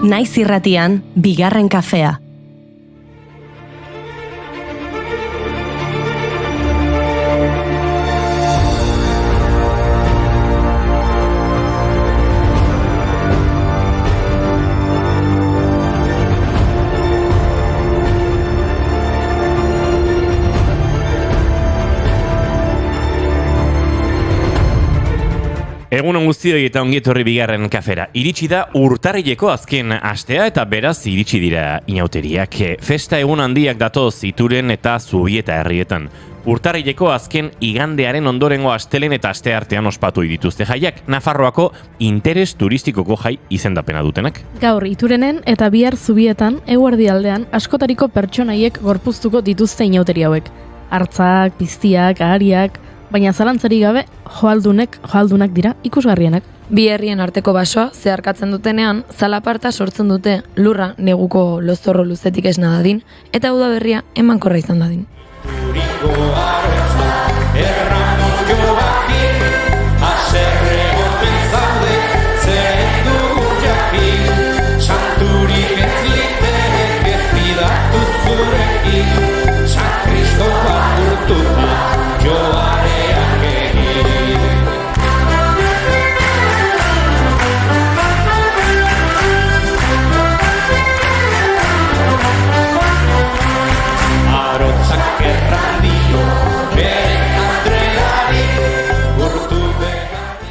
Naiz irratian, bigarren kafea. Egun on guztioi eta ongi etorri bigarren kafera. Iritsi da urtarrileko azken astea eta beraz iritsi dira inauteriak. Festa egun handiak datoz Ituren eta Zubieta herrietan. Urtarrileko azken igandearen ondorengo astelen eta asteartean ospatu dituzte jaiak. Nafarroako interes turistikoko jai izendapena dutenak. Gaur Iturenen eta bihar Zubietan eguerdialdean askotariko pertsonaiek gorpuztuko dituzte inauteri hauek. Hartzak, piztiak, ahariak, baina zalantzarik gabe joaldunak dira ikusgarrienak. Bi herrien arteko basoa zeharkatzen dutenean, zalaparta sortzen dute lurra neguko lozorro luzetik esna dadin, eta udaberria emankorra izan dadin.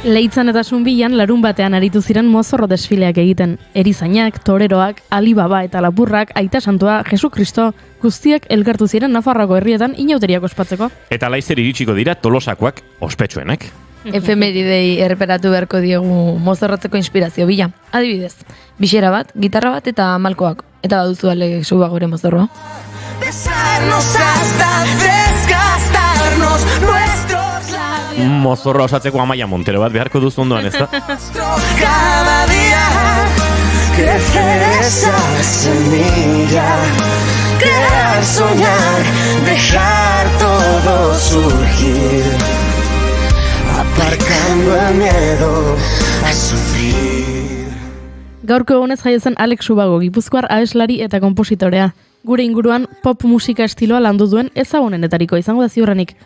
Leitzan eta Sunbilan larun batean aritu ziren mozorro desfileak egiten. Erizainak, toreroak, Alibaba eta Lapurrak, Aita Santua, Jesu Kristo, guztiak elkartu ziren Nafarroako herrietan inauteriak ospatzeko. Eta laizer iritsiko dira Tolosakoak ospetsuenak. Efemeridei erreperatu beharko diegu mozorrotzeko inspirazio bila. Adibidez, bixera bat, gitarra bat eta malkoak. Eta baduzu ale subagore mozorroa. Besarnos hasta desgastarnos nuestros labios. Mozorroa osatzeko Amaia Montero bat beharko duzu ondoan, ezta? Cada día crecer esa semilla, crear, soñar, dejar todo surgir, aparcando el miedo a sufrir. Gaurko egunez jaio zen Alex Subago, gipuzkoar abeslari eta konpositorea. Gure inguruan pop musika estiloa landu duen ezagunenetariko izango da ziurrenik.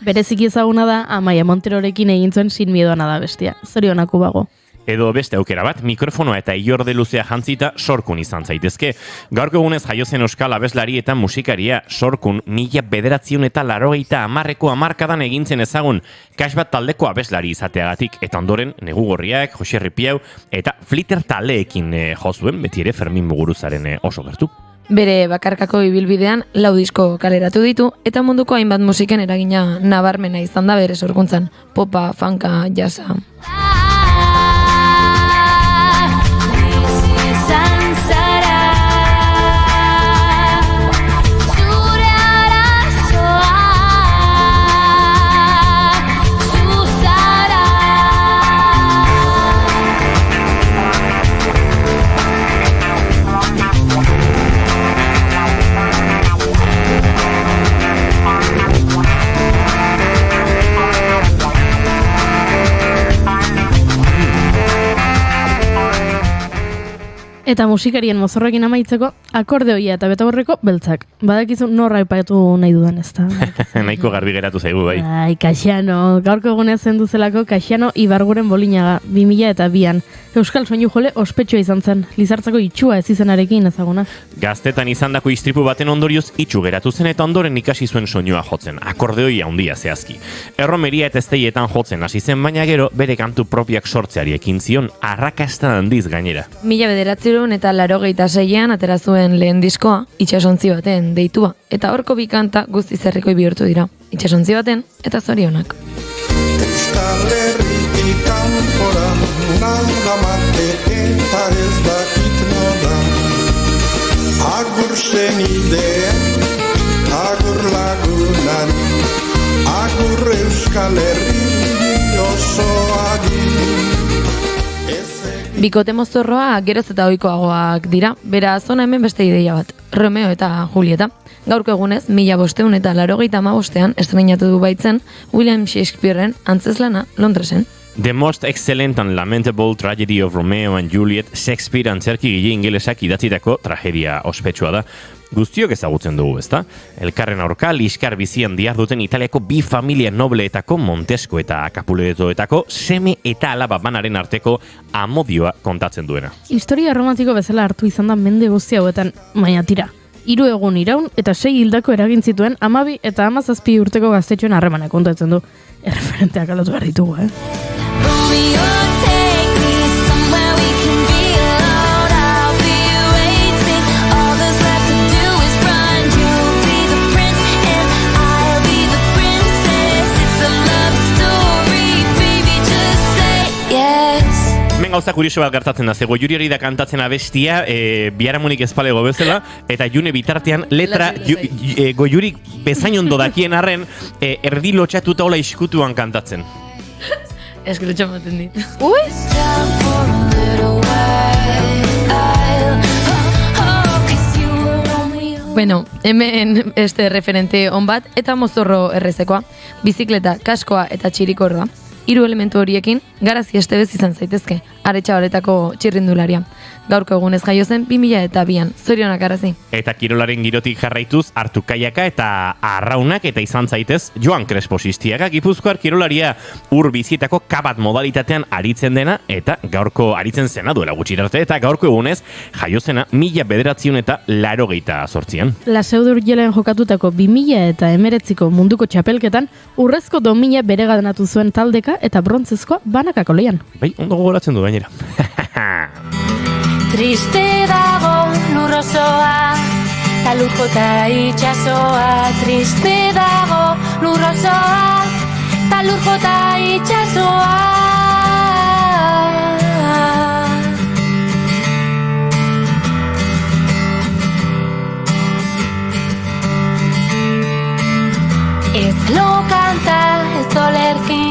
Bereziki ezaguna da Amaia Monterorekin egin zuen Sin miedo a nada bestia. Zorionak Ubago. Edo beste aukera bat, mikrofonoa eta iorde luzea jantzita Sorkun izan zaitezke. Gaurko egunez jaio zen euskal abeslari eta musikaria Sorkun 1980ko hamarkadan egintzen ezagun Kasbat taldeko abeslari izateagatik eta ondoren Negu Gorriak, Jose Ripiau eta Flitter taldeekin jozuen, beti ere Fermin Muguruzaren oso gertu. Bere bakarkako ibilbidean 4 disko kaleratu ditu eta munduko hainbat musiken eragina nabarmena izan da bere sorkuntzan. Popa, funka, jazza. Eta musikarien mozorrekin amaitzeko, akordeoia eta betaborreko beltzak. Badakizu norra aipatu nahi dudan, ez da? Nahiko garbi geratu zaigu, bai. Ai, Kaxiano, gaurko egunez zendu zelako Kaxiano Ibarguren Bolinaga, 2002an. Euskal soinu jole ospetsua izan zen, Lizartzako itxua ez izenarekin ezaguna. Gaztetan izandako istripu baten ondorioz itxu geratu zen eta ondoren ikasi zuen soinua jotzen, akordeoia handia zehazki. Erromeria eta esteietan jotzen hasi zen, baina gero bere kantu propiak sortzeari ekin zion, arrakasta handiz gainera. 1986an atera zuen lehen diskoa, Itsasontzi baten deitua, eta horko bi kanta guztiz herrikoi bihurtu dira. Itsasontzi baten eta zorionak. Euskal Herritik kanpora nada mate eta ez dakit nola. Agur senidean, agur lagunan, agur Euskal Herri osoari. Bikote mozorroa geroz eta ohikoagoak dira, beraz hona hemen beste ideia bat, Romeo eta Julieta. Gaurko egunez, 1585ean estrenatu du baitzen William Shakespearen antzeslana Londresen. The Most Excellent and Lamentable Tragedy of Romeo and Juliet, Shakespeare antzerkigile ingelesak idatzitako tragedia ospetsua da. Guztiok ezagutzen dugu, ezta? Elkarren aurka, liskar bizian diharduten Italiako bi familia nobleetako Montesco eta Capuletoetako seme eta alaba banaren arteko amodioa kontatzen duena. Historia romantiko bezala hartu izan da mende guzti hauetan, baina tira. 3 egun iraun eta 6 hildako eragin zituen 12 eta 17 urteko gaztetxoen harremanak kontatzen du. Erreferenteak aldatu behar ditugu, Gauza kurioso bat gertatzen da, ze Goiuriari da kantatzen abestia, biharamunik ezpalego bezala, eta June bitartean letra Goiurik bezain ondo dakien arren, erdi lotxatuta hola iskutuan kantatzen. Eskrutxo maten dit. Bueno, hemen referente on bat, eta mozorro errezekoa, bizikleta, kaskoa eta txirikordoa. 3 elementu horiekin, garazi estebez izan zaitezke, Aretxabaletako txirrindularia. Gaurko egunez jaio zen 2002an, zorionak garazi. Eta kirolaren girotik jarraituz, hartu kaiaka eta arraunak eta izan zaitez Joan Crespo Sistiaga, Gipuzkoar kirolaria ur bizietako kabat modalitatean aritzen dena, eta gaurko aritzen zena duela gutxirarte, eta gaurko egunez jaio zena 1988an. Laseudur jelen jokatutako 2019ko munduko txapelketan urrezko domina bereganatu zuen taldeka eta brontzezkoa banakako lehian. Bai, ondo gogoratzen du gainera. Triste dago lurrosoa, ta lurjota itxasoa. Triste dago lurrosoa, ta lurjota itxasoa. Ez lo kanta, ez olerki,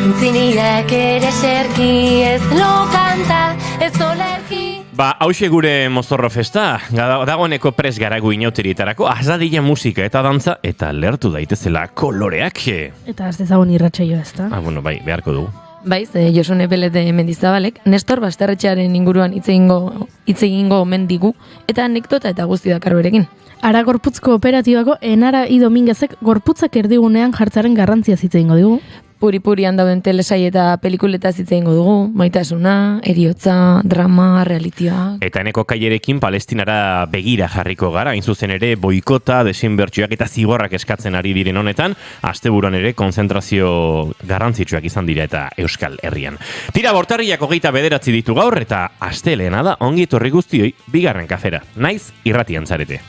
entziniak ere serki. Ez lo kanta, ez olerki. Ba, hauxe gure mozorro festa, dagoeneko pres garagu inauterietarako, azadila musika eta dantza, eta lertu daitezela koloreak. Eta az dezagun irratsaioa, ezta? Bueno, bai, beharko dugu. Baiz, Josune Belete Mendizabalek, Nestor Basterretxearen inguruan hitz egingo omen digu, eta anekdota eta guzti dakar berekin. Ara gorputzko operatibako Enara I Domingezek gorputzak erdigunean jartzaren garrantzia hitz egingo digu. Puri-purian dauden telesai eta pelikuletaz hitz egingo dugu, maitasuna, eriotza, drama, realitioa. Eta eneko kaierekin Palestinara begira jarriko gara, hain zuzen ere boikota, desinbertsioak eta zigorrak eskatzen ari diren honetan, asteburuan ere konzentrazio garrantzitsuak izan dira eta Euskal Herrian. Tira, Bortarriak 29 ditu gaur eta astelehena da, ongi etorri guztioi, bigarren kafera, naiz irratian zarete.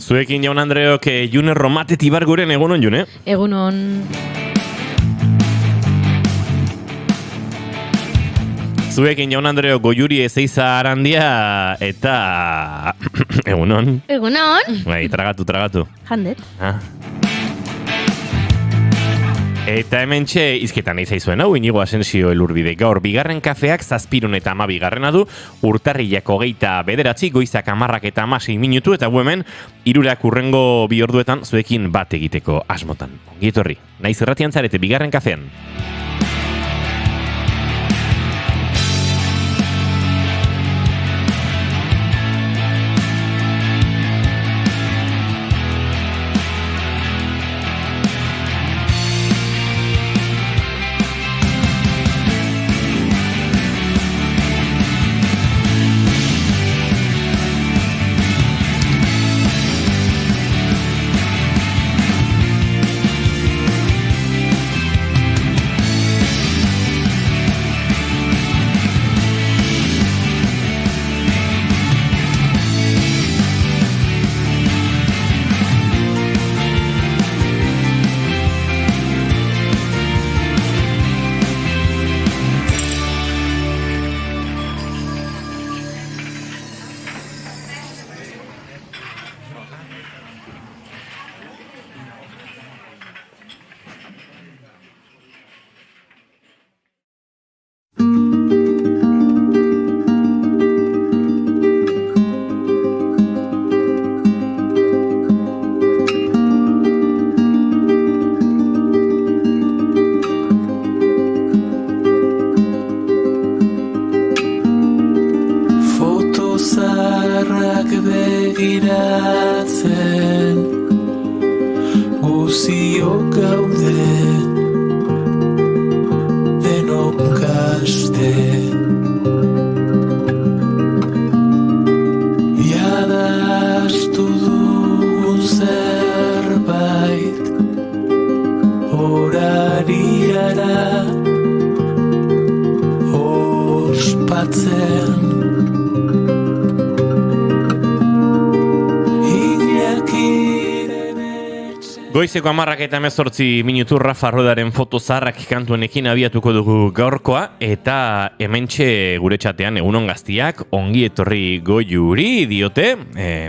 Zuekin Jaun Andreok June Romate Tibarguren egunon, June? Egunon. Zuekin Jaun Andreok Goiuri Ezeiza Arandia eta... egunon? Egunon? Bai, tragatu. Jandet. Eta hementxe izketan izaizuen hau, Inigo Asensio Elurbide. Gaur bigarren kafeak 7 eta 12 du, urtarrilak 29, goizak 10 eta 16 minutu, eta hemen 3 urrengo 2 orduetan zuekin bat egiteko asmotan. Ongi etorri, naiz irratian zarete bigarren kafean. begiratzen guziok gaude denok kaste Iadastu dugun zerbait horari gara ospatzen Goizeko 10:18 minutu Rafa Rodaren foto zaharrak kantuenekin abiatuko dugu gaurkoa eta hementxe gure txatean egunon gaztiak ongi etorri Goiuri diote.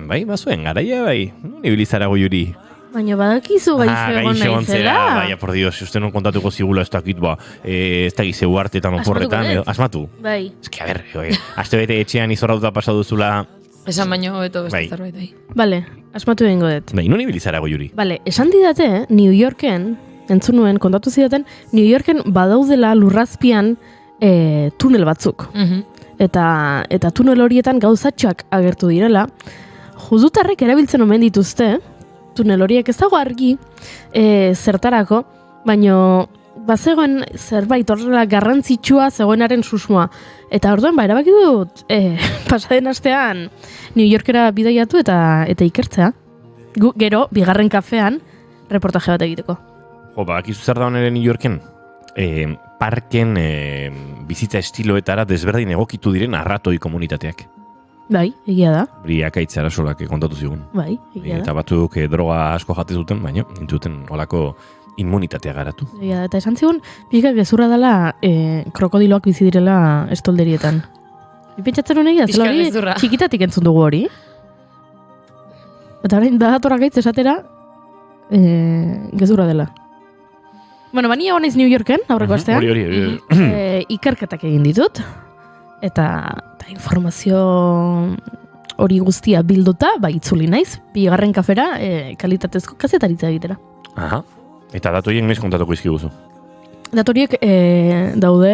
Bai, bazuen garaia bai. Non ibilizara Goiuri? Baina badakizu gaixo egon naizela. Baina, por Dios, uste non kontatuko zigula ez dakit, ez dakit zeu hartetan oporretan, edo, asmatu? Bai. Ez que, a ber, aste bete etxean izorrauta pasatu zula. Esan baino beto beste Bai. zerbait bai. Bale, asmatu egingo dut. Bai, non ibilizara Goiuri? Bale, esan didate, New Yorken, entzun nuen, kontatu zidaten, New Yorken badaudela lurrazpian tunel batzuk. Eta tunel horietan gauzatxoak agertu direla, judutarrek erabiltzen omen dituzte, tunel horiek ez dago argi zertarako, baino bazegoen zerbait horrela garrantzitsua zegoenaren susmoa. Eta orduan, erabaki dut, pasaden astean New Yorkera bidaiatu eta ikertzea. Gero, bigarren kafean, reportaje bat egiteko. Bakizu zer da honere New Yorken? Parken bizitza estiloetara desberdin egokitu diren arratoi komunitateak. Bai, egia da. Hori akaitzara solak kontatu zigun. Bai, egia da. Eta batzuk droga asko jate zuten, baina intzuten olako immunitatea garatu. Egia da, eta esan zigun, pixka gezurra dela krokodiloak bizi direla estolderietan. Pentsatzen honegia, zela hori gezurra. txikitatik entzun dugu hori. Eta orain badatorra gaitz esatera gezurra dela. Bueno, bania honaiz New Yorken, aurreko astean. Hori. Ikerketak egin ditut. Eta informazio hori guztia bilduta, itzuli naiz, bigarren kafera kalitatezko kazetaritza egitera. Aha. Eta datoien noiz kontatuko izkiguzu? Datoriek daude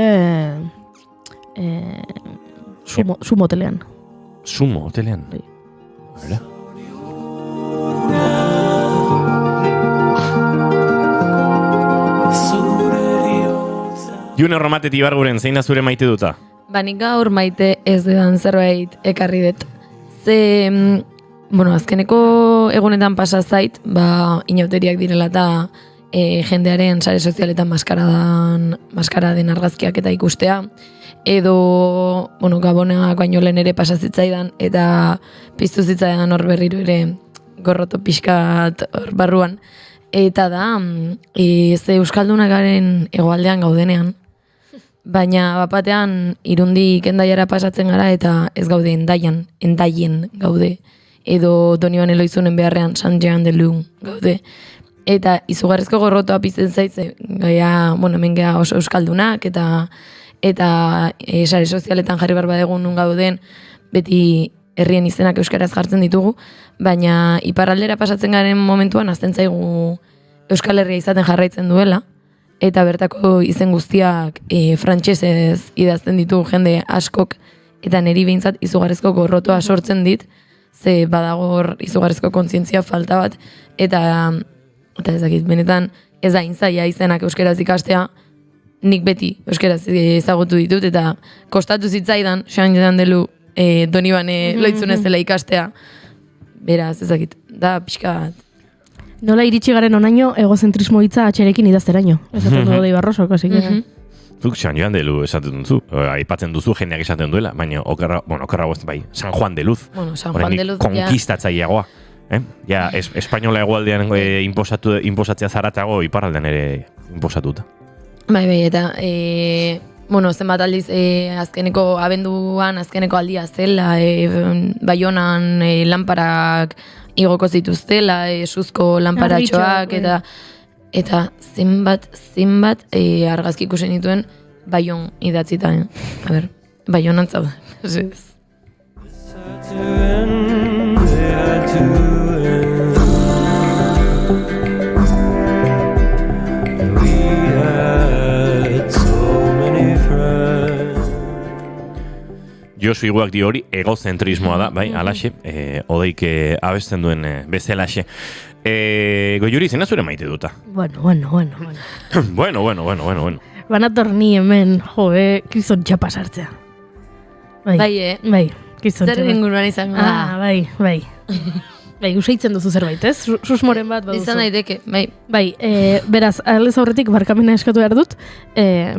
Sumo hotelean. Sumo hotelean? Bai. Hala. June Romatet Ibarguren, zein da zure maite duta? Nik gaur maite ez dedan zerbait ekarri dut. Azkeneko egunetan pasa zait, inauteriak direla eta jendearen sare sozialetan maskaraden argazkiak eta ikustea. Edo, gaboneak baino lehen ere pasa zitzaidan eta piztu zitzaidan hor berriro ere gorroto pixkat hor barruan. Eta da, ze euskaldunak garen hegoaldean gaudenean, baina bapatean irundik Hendaiara pasatzen gara eta ez gaude Hendaien gaude. Edo Donibane Eloizunen beharrean San Jean de Luz gaude. Eta izugarrizko gorrotoa pizten zaitze, hemen gea oso euskaldunak eta sare sozialetan jarri barba egun nun gauden beti herrien izenak euskaraz jartzen ditugu, baina iparraldera pasatzen garen momentuan azten zaigu Euskal Herria izaten jarraitzen duela, eta bertako izen guztiak frantsesez idazten ditugu jende askok, eta niri behintzat izugarrizko gorrotoa sortzen dit, ze badagor izugarrizko kontzientzia falta bat, eta ez dakit, benetan ez da intzaia izenak euskaraz ikastea, nik beti euskaraz ezagutu ditut, eta kostatu zitzaidan, San Jean de Luz, Donibane Loitzunez dela ikastea, beraz, ez dakit, da pixka bat. Nola iritsi garen onaino egozentrismo hitza atxerekin idazteraino. Esaten dugu Ibarrosok, así que... Zuk San Joan de Luz esaten duzu, aipatzen duzu jendeak esaten duela, baina okerra bai, San Juan de Luz. San Juan de Luz, konkistatzaileagoa. Ja, espainola egualdean inposatzea zaratago iparraldean ere inposatuta. Bai, eta zenbat aldiz azkeneko abenduan azkeneko aldia zela, Baionan lanparak igoko zituztela, suzko lanparatxoak, eta zenbat argazki ikusen dituen Baion idatzita. Baionan zaude. Figuak dio hori, egozentrismoa da, bai, alaxe, odeik abesten duen bezalaxe. Goiuri, zena zure maite duta? Bueno. Bueno. Banator ni hemen, kizon txapa sartzea. Bai, kizon Zer inguruan izango da. Bai. Usaitzen duzu zerbait, ez? Susmoren bat baduzu. Izan daiteke, bai. Bai, beraz, aldez aurretik barkamena eskatu behar dut,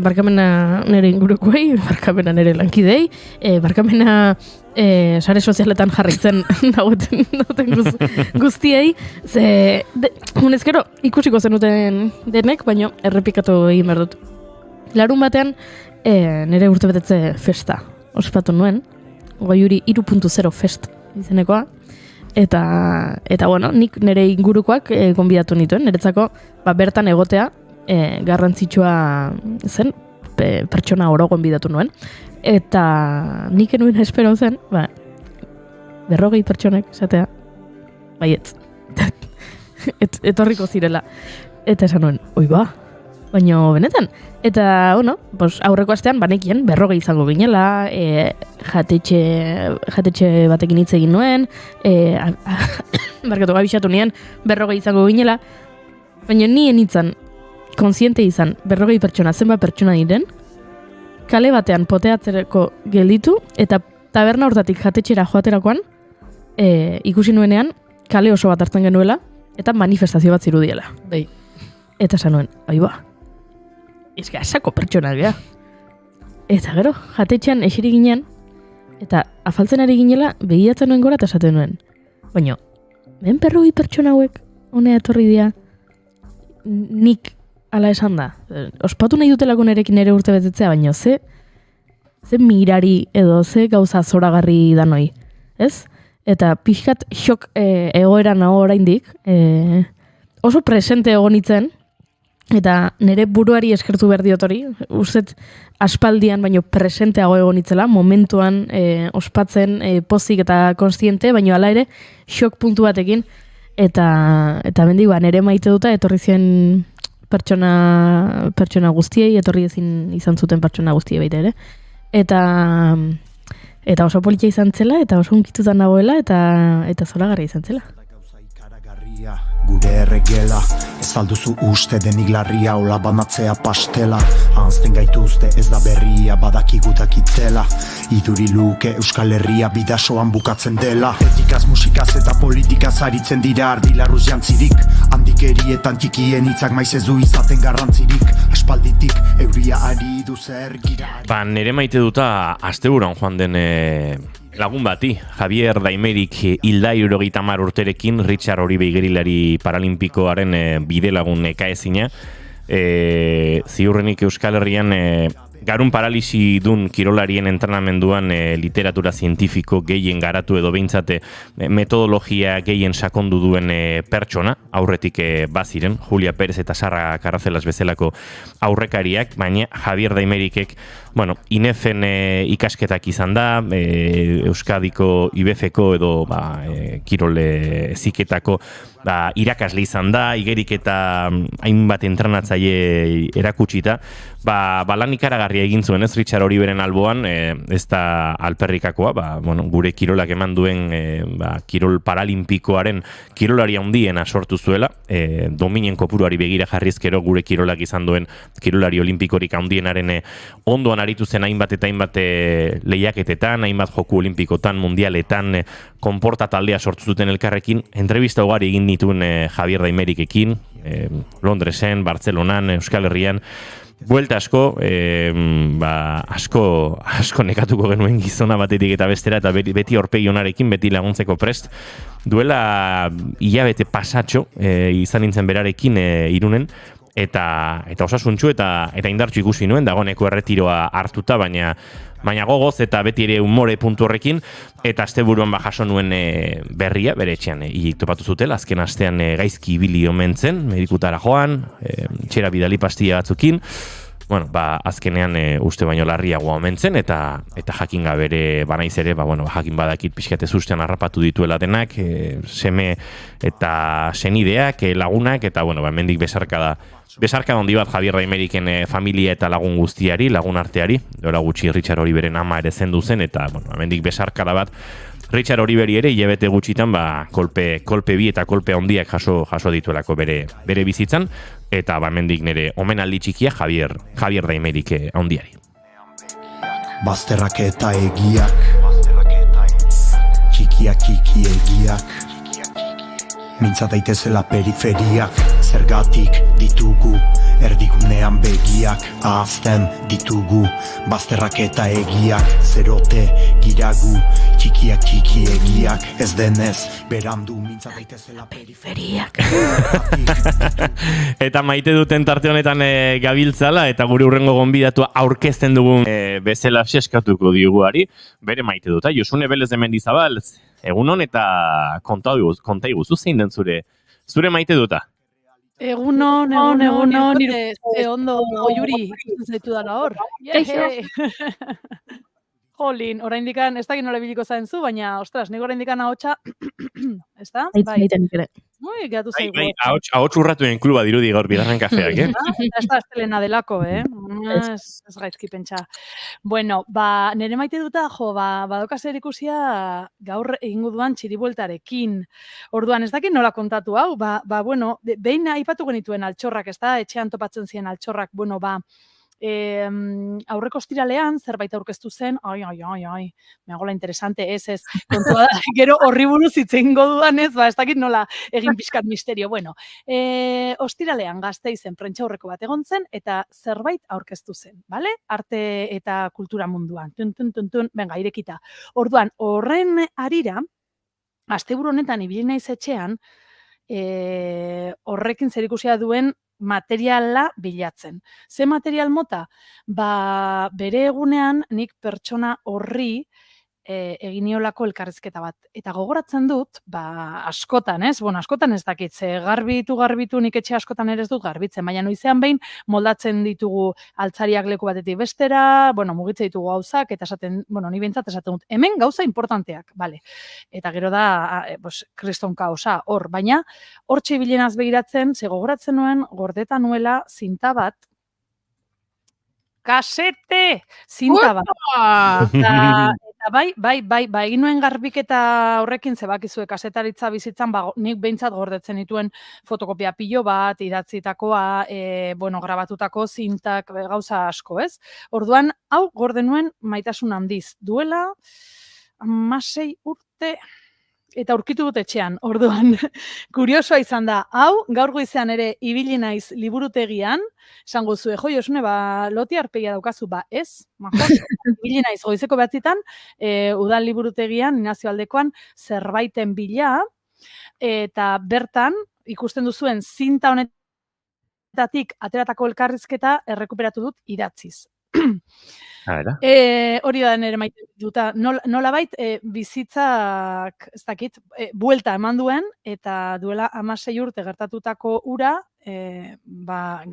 barkamena nire ingurukoei, barkamena nire lankidei, barkamena sare sozialetan jarraitzen dauten guztiei, honezkero ikusiko zenuten denek, baina errepikatu egin behar dut. Larun batean, nire urtebetetze festa ospatu nuen, Goiuri 3.0 fest izenekoa, eta bueno, nik nire ingurukoak gonbidatu nituen, niretzako bertan egotea garrantzitsua zen, pertsona oro gonbidatu nuen, eta nik enuen espero zen, 40 pertsonek, esatea, baietz, etorriko zirela, eta esan nuen, baina benetan. Eta, bueno, aurreko astean banekien 40 izango ginela, jatetxe batekin hitz egin nuen, barkatu gabixatu nien 40 izango ginela, baina nien hitzan, kontziente izan, 40 pertsona, zenbat pertsona diren, kale batean poteatzereko gelditu, eta taberna hortatik jatetxera joaterakoan, ikusi nuenean, kale oso bat hartzen genuela, eta manifestazio bat zirudiela. Bai. Eta esan nuen, asako pertsona gea. Eta gero, jatetxean esiri ginen, eta afaltzen ari ginela, begiratzen nuen gora eta esaten nuen. Baina, 40 pertsona hauek, honea etorri dira, nik ala esan da. Ospatu nahi dutelako nerekin ere urte betetzea, baina ze mirari edo ze gauza zoragarri danoi, ez? Eta pixkat xok egoera nago oraindik, oso presente egonitzen, eta nire buruari eskertu behar diot hori, ustet aspaldian baino presenteago egonitzela, momentuan ospatzen pozik eta konstiente, baino hala ere xok puntu batekin, eta mendigoa nire maite duta etorri zien pertsona guztiei, etorri ezin izan zuten pertsona guztiei baita ere, eta oso politia izan zela, eta oso unkitutan nagoela, eta zoragarria izan zela. Gure erregela, ez alduzu uste denik larria, hola banatzea pastela. Hanzten gaituzte ez da berria, badakigutak itela. Iduri luke Euskal Herria bidasoan bukatzen dela. Etikaz, musikaz eta politikaz aritzen dira ardilarruz jantzirik. Handikerietan txikien hitzak maiz ez du izaten garrantzirik. Aspalditik euria ari du zer gira. Nere maite duta asteburuan joan den lagun bati, Javier Daimerik hilda 70 urterekin, Richard Oribe igerilari paralimpikoaren bide lagun ekaezina. Ziurrenik Euskal Herrian garun paralisi dun kirolarien entrenamenduan literatura zientifiko gehien garatu edo behintzate metodologia gehien sakondu duen pertsona, aurretik baziren, Julia Pérez eta Sarra Carracelas bezalako aurrekariak, baina Javier Daimerikek, INEFen ikasketak izan da, Euskadiko IBF-ko edo kirol heziketako irakasle izan da, igerik eta hainbat entrenatzaile erakutsita, lan ikaragarria egin zuen, ez, Richard Oriberen alboan, ez da alperrikakoa, gure kirolak eman duen kirol paralimpikoaren kirolari handiena sortu zuela, dominen kopuruari begira jarrizkero gure kirolak izan duen kirolari olimpikorik handienaren ondoan aritu zen hainbat eta hainbat lehiaketetan, hainbat joku olimpikotan, mundialetan, konporta taldea sortu zuten elkarrekin, entrevista ugari egin nituen Javier Daimerikekin, Londresen, Bartzelonan, Euskal Herrian, buelta asko, asko nekatuko genuen gizona batetik eta bestera, eta beti aurpegi onarekin, beti laguntzeko prest. Duela hilabete pasatxo izan nintzen berarekin Irunen, eta osasuntxu eta indartxu ikusi nuen, dagoeneko erretiroa hartuta, baina gogoz eta beti ere umore puntu horrekin, eta asteburuan jaso nuen berria, bere etxean topatu zutela, azken astean gaizki ibili omen zen, medikutara joan, txera bidali pastilla batzukin, azkenean uste baino larriagoa omen zen, eta jakin gabere banaiz ere, jakin badakit pixkate sustean harrapatu dituela denak, seme eta senideak, lagunak, eta hemendik besarkada Besarka handi bat Javier Raimeriken familia eta lagun guztiari, lagun arteari, dola gutxi Richard Oliveren ama ere zendu zen, eta, bueno, hemendik besarkada bat Richard Oliveri ere hilabete gutxitan kolpe bi eta kolpe handiak jaso dituelako bere bizitzan, eta hemendik nire omenaldi txikia Javier Raimerik handiari. Bazterrak eta egiak, txikiak egiak, mintza daitezela periferiak, zergatik ditugu erdigunean begiak, ahazten ditugu bazterrak eta egiak, zerote giragu, txikiak egiak, ez denez berandu mintza daitezela periferiak. Eta maite duten tarte honetan gabiltzala, eta gure hurrengo gonbidatua aurkezten dugun bezala seskatuko diguari, bere maite dut, Josune Belez de Mendizabal, egunon eta konta iguzu zein den zure maite duta? Egunon, nire ondo oiuri zaitu dala hor. Jolin, oraindikan, ez dakit nola biliko zaentzu, baina, ostras, nik oraindikan ahotsa, ez da? Aitzaiten ere. Ui, gehatu zaigu. Bai, ahots urratuen kluba dirudi gaur bigarren kafeak, Ez da estelena delako, Ez gaizki pentsa. Bueno, nire maite duta, badoka zer ikusia gaur egingo duan txiribueltarekin. Orduan, ez dakit nola kontatu hau, bueno, behin aipatu genituen altxorrak, ez da, etxean topatzen ziren altxorrak, bueno, aurreko ostiralean zerbait aurkeztu zen, meagola interesante, ez, kontua da, gero horri buruz itzeingo dudan ez dakit nola egin pixkat misterio. Bueno, ostiralean Gasteizen prentsaurreko bat egon zen, eta zerbait aurkeztu zen, bale? Arte eta kultura munduan, venga, irekita. Orduan, horren harira, asteburu honetan ibili naiz etxean, horrekin zerikusia duen materiala bilatzen. Ze material mota? Bere egunean nik pertsona horri eginiolako elkarrizketa bat. Eta gogoratzen dut, askotan, ez? Bueno, askotan ez dakit, ze garbitu nik etxe askotan ere ez dut garbitzen, baina noizean behin moldatzen ditugu altzariak leku batetik bestera, bueno, mugitze ditugu gauzak, eta esaten, bueno, ni behintzat esaten dut, hemen gauza importanteak, bale. Eta gero da, kriston kaosa, hor, baina, hortxe bilenaz begiratzen, ze gogoratzen nuen, gordeta nuela zinta bat, kasete! Zinta bat. Eta bai, egin nuen garbiketa horrekin zebakizue kasetaritza bizitzan, nik behintzat gordetzen dituen fotokopia pilo bat, idatzitakoa, grabatutako zintak, gauza asko, ez? Orduan, hau gorde nuen maitasun handiz. Duela, 16 urte, eta aurkitu dut etxean, orduan, kuriosoa izan da, hau, gaur goizean ere ibili naiz liburutegian, esango zue, Josune, loti arpegia daukazu, ez? Ibili naiz goizeko 9:00, udal liburutegian, Inazio Aldekoan, zerbaiten bila, eta bertan, ikusten duzuen zinta honetatik ateratako elkarrizketa errekuperatu dut idatziz. Hori da nire maite duta, nolabait bizitzak, ez dakit, buelta eman duen, eta duela 16 urte gertatutako ura,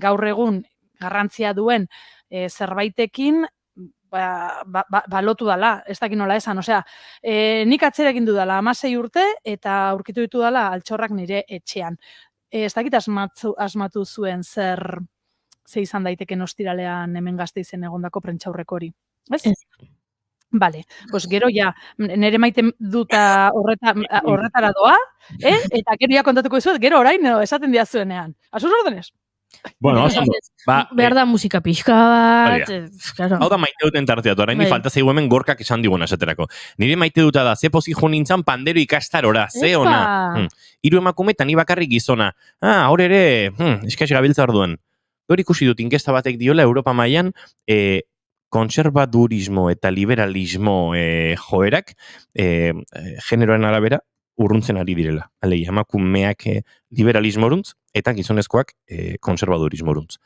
gaur egun garrantzia duen zerbaitekin, lotu dala, ez dakit nola esan, osea, nik atzerekin dudala 16 urte, eta aurkitu ditu dala altxorrak nire etxean. Ez dakit asmatu zuen zer izan daiteken ostiralean hemen Gasteizen egondako prentsaurreko hori. Ez? Bale, pues gero ja, nire maite duta horretara doa, eta gero ja kontatuko dizuet, gero orain esaten diazuenean. Asus ordenez? Bueno, behar da musika pixka bat. Hau da maite duten tartea, orain ni falta zaigu hemen gorkak esan diguna esaterako. Nire maite duta da, ze pozik jo nintzen pandero ikastarora, ze ona. 3 emakume eta ni bakarrik gizona. Hor ere, eskaz gabiltza orduan. Hori ikusi dut inkesta batek diola Europa mailan konservadurismo eta liberalismo joerak generoen arabera urruntzen ari direla. Alei, emakumeak liberalismo oruntz eta gizonezkoak konservadurismo oruntz.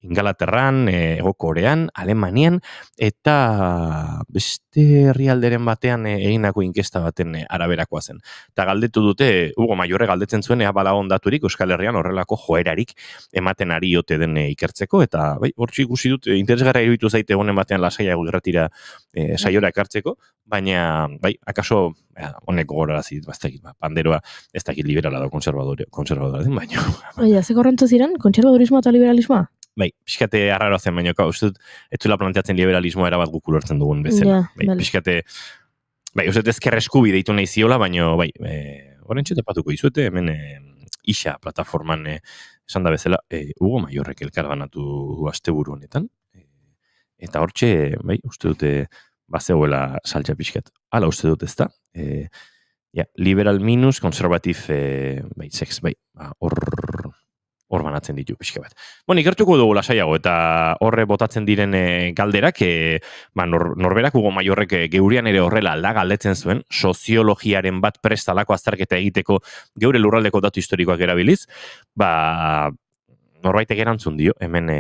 Ingalaterran, Hego Korean, Alemanian, eta beste herrialderen batean egindako inkesta baten araberakoa zen. Eta galdetu dute, Hugo Mayorre galdetzen zuen, ea bala ondaturik Euskal Herrian horrelako joerarik ematen ari ote den ikertzeko, eta bai, hortxe ikusi dut, interesgarra iruditu zaite egunen batean lasaiago irratira saiora ekartzeko, baina, bai, akaso honek gogorarazi, panderoa ez dakit liberala da konservadora den, baina. Baina, ze korrentzu ziren, kontserbadorismoa eta liberalismoa? Bai, pixkate arraroa zen, baina, uste dut, ez zuela planteatzen liberalismoa erabat guk ulertzen dugun bezala. Bai, vale. Pixkate, bai, uste dut ezker eskubi deitu nahi ziola, baina, bai, horren txetapatuko izuete, hemen isa plataforman esan da bezala, Hugo Mayorrek elkarbanatu du asteburu honetan, eta hortxe, bai, uste dute, bazegoela saltxa pixkat. Hala uste dut ezta, liberal minus, konservatif, bai, sex, bai, hor banatzen ditu pixka bat. Bueno, ikertuko dugu lasaiago, eta horre botatzen diren galderak, norberak Hugo Mayorrek geurian ere horrela alda galdetzen zuen, soziologiaren bat prestalako azterketa egiteko geure lurraldeko datu historikoak erabiliz, norbaitek erantzun dio, hemen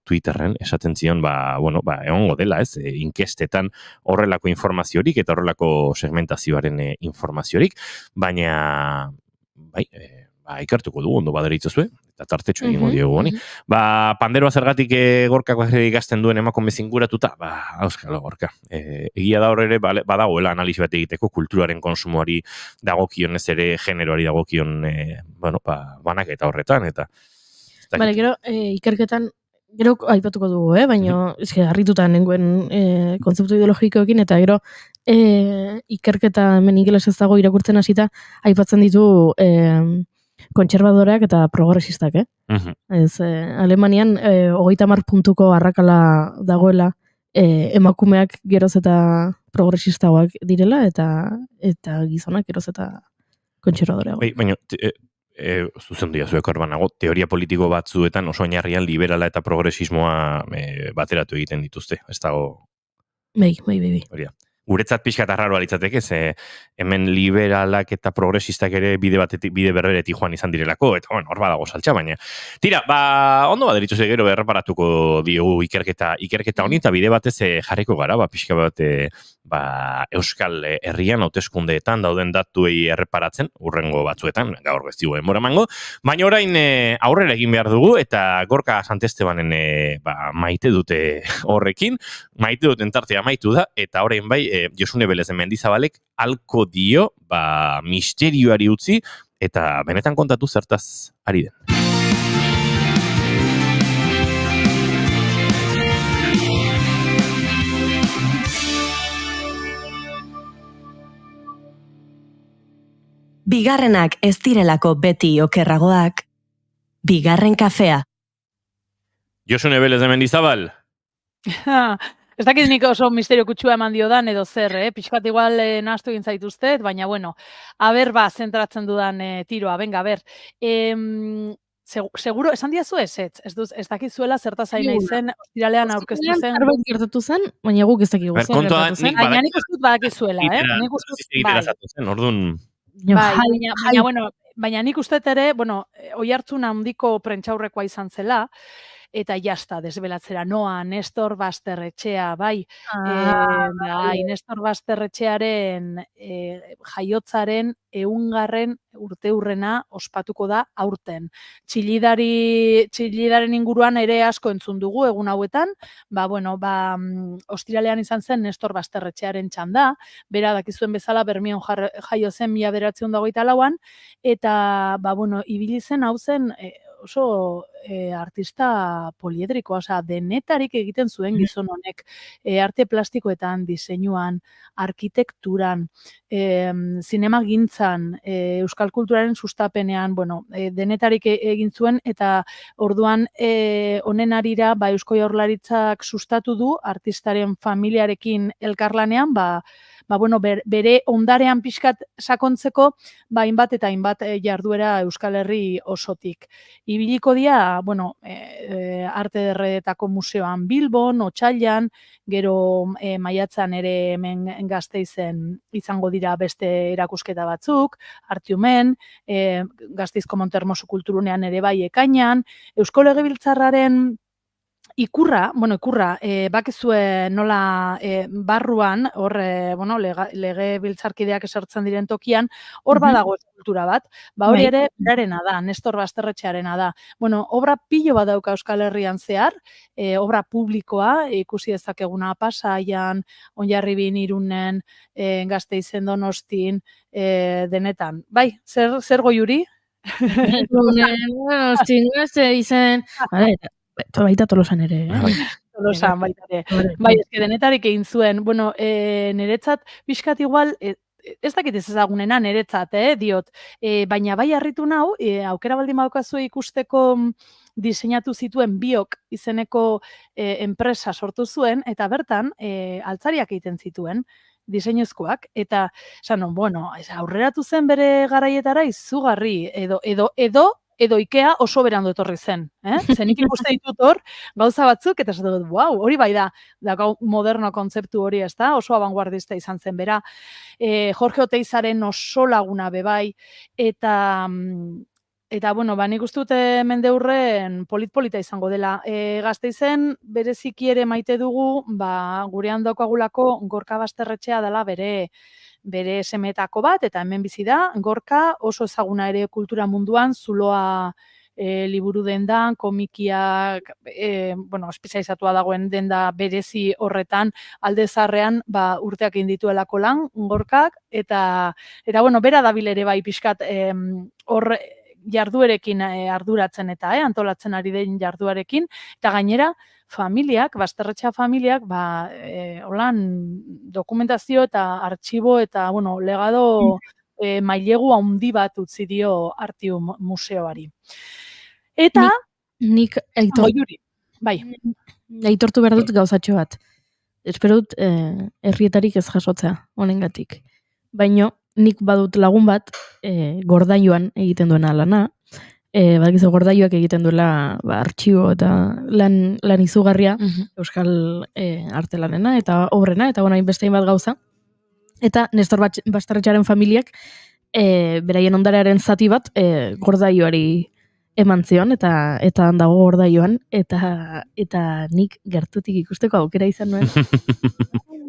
Twitterren esaten zion, egongo dela, ez, inkestetan horrelako informaziorik eta horrelako segmentazioaren informaziorik, baina, bai, ikertuko dugu, ondo baderituzue, eta tartetxo egingo diogu honi. Panderoa zergatik Gorkak ikasten duen emakume zinguratuta, auskalo Gorka. Egia da hor ere, badagoela analisi bat egiteko kulturaren konsumoari dagokion ez ere generoari dagokion, banaketa horretan, eta Bale, gero, ikerketan, gero aipatuko dugu, baina harrituta nengoen kontzeptu ideologikoekin, eta gero ikerketa hemen ingeles ez dago irakurtzen hasita aipatzen ditu kontserbadoreak eta progresistak, Ez, Alemanian 30 puntuko arrakala dagoela emakumeak geroz eta progresistagoak direla, eta gizonak geroz eta kontserbadoreago. Baina, zuzen dira zuek orbanago, teoria politiko batzuetan oso oinarrian liberala eta progresismoa bateratu egiten dituzte, ez dago... Bai. Guretzat pixka eta raroa litzateke, hemen liberalak eta progresistak ere bide berberetik joan izan direlako, eta hor badago saltxa, baina. Tira, ondo baderituz gero erreparatuko diogu ikerketa honi, eta bide batez jarriko gara, pixka bat Euskal Herrian hauteskundeetan dauden datuei erreparatzen, urrengo batzuetan, gaur beztigu moramango, baina orain aurrera egin behar dugu, eta Gorka Santestebanen maite dute horrekin, maite duten tartea maitu da, eta orain bai, Josune Belezen Mendizabalek alko dio, misterioari utzi, eta benetan kontatu zertaz ari den. Bigarrenak ez direlako beti okerragoak, bigarren kafea. Josune Belezen Mendizabal. Ez dakit nik oso misterio kutsua eman diodan edo zer, pixkat igual nahastu egin zaituztet, baina bueno, zentratzen dudan tiroa, venga, seguro, esan diazu ez dakizuela zertaz ari nahi zen, ostiralean aurkeztu zen. Zerbait gertatu zen, baina guk ez dakigu zer gertatu zen. Baina nik uste dut badakizuela, nik uste dut, baina nik uste ere, Oihartzun handiko prentsaurrekoa izan zela, eta jasta, desbelatzera noa, Nestor Basterretxea, Nestor Basterretxearen jaiotzaren 100. urteurrena ospatuko da aurten. Txillidaren inguruan ere asko entzun dugu egun hauetan, ostiralean izan zen Nestor Basterretxearen txanda, bera dakizuen bezala Bermion jaio zen 1924an, eta ibili zen hau zen oso artista poliedrikoa, denetarik egiten zuen gizon honek, arte plastikoetan, diseinuan, arkitekturan, zinemagintzan, euskal kulturaren sustapenean, denetarik egin zuen, eta orduan honen arira Eusko Jaurlaritzak sustatu du artistaren familiarekin elkarlanean, bere ondarean pixkat sakontzeko, hainbat eta hainbat jarduera Euskal Herri osotik. Ibiliko dira, Arte Ederretako Museoan Bilbon, Otsailan, gero maiatzan ere hemen Gasteizen izango dira beste erakusketa batzuk, Artiumen, Gasteizko Montermoso Kulturunean ere bai ekainan, Eusko Legebiltzarraren Ikurra, bakizue nola barruan, hor, lege biltzarkideak esertzen diren tokian, hor badago eskultura bat, hori ere berarena da, Nestor Basterretxearena da. Obra pilo bat dauka Euskal Herrian zehar, obra publikoa, ikusi dezakeguna Pasaian, Hondarribin, Irunen, Gasteizen, Donostin, denetan. Bai, zer Goiuri? Donostin, Gasteizen, baita Tolosan ere, Tolosan baita ere. Bai, eske denetarik egin zuen. Niretzat pixkat igual, ez dakit ez ezagunena niretzat, diot. Baina bai harritu nau, aukera baldin badukazue ikusteko diseinatu zituen Biok izeneko enpresa sortu zuen, eta bertan altzariak egiten zituen, diseinuzkoak, eta aurreratu zen bere garaietara izugarri, edo Ikea oso berandu etorri zen. Zenik ikuste ditut hor, gauza batzuk, eta esaten dut, wow, hori bai da moderno kontzeptu hori, ez da, oso abanguardista izan zen bera. Jorge Oteizaren oso laguna bebai, eta nik uste dute mendeurren polit-polita izango dela. Gasteizen bereziki ere maite dugu, gurean daukagulako Gorka Basterretxea dela bere semetako bat, eta hemen bizi da, Gorka oso ezaguna ere kultura munduan, zuloa liburu dendan, komikiak, espezializatua dagoen denda berezi horretan, alde zarrean urteak indituelako lan, Gorkak, eta bera dabil ere bai pixkat hor jarduerekin arduratzen eta antolatzen ari den jarduarekin, eta gainera, familiak, Basterretxea familiak, holan dokumentazio eta artxibo eta, legado mailegu handi bat utzi dio Artium museoari. Eta... Nik aitortu behar dut gauzatxo bat. Espero dut herrietarik ez jasotzea, honengatik. Baino, nik badut lagun bat Gordailuan egiten duena lana, badakizu Gordailuak egiten duela artxibo eta lan izugarria Euskal artelanena eta obrena, eta beste bat gauza. Eta Nestor Basterretxearen familiak beraien ondarearen zati bat Gordailuari eman zion, eta handago Gordailuan, eta nik gertutik ikusteko aukera izan nuen.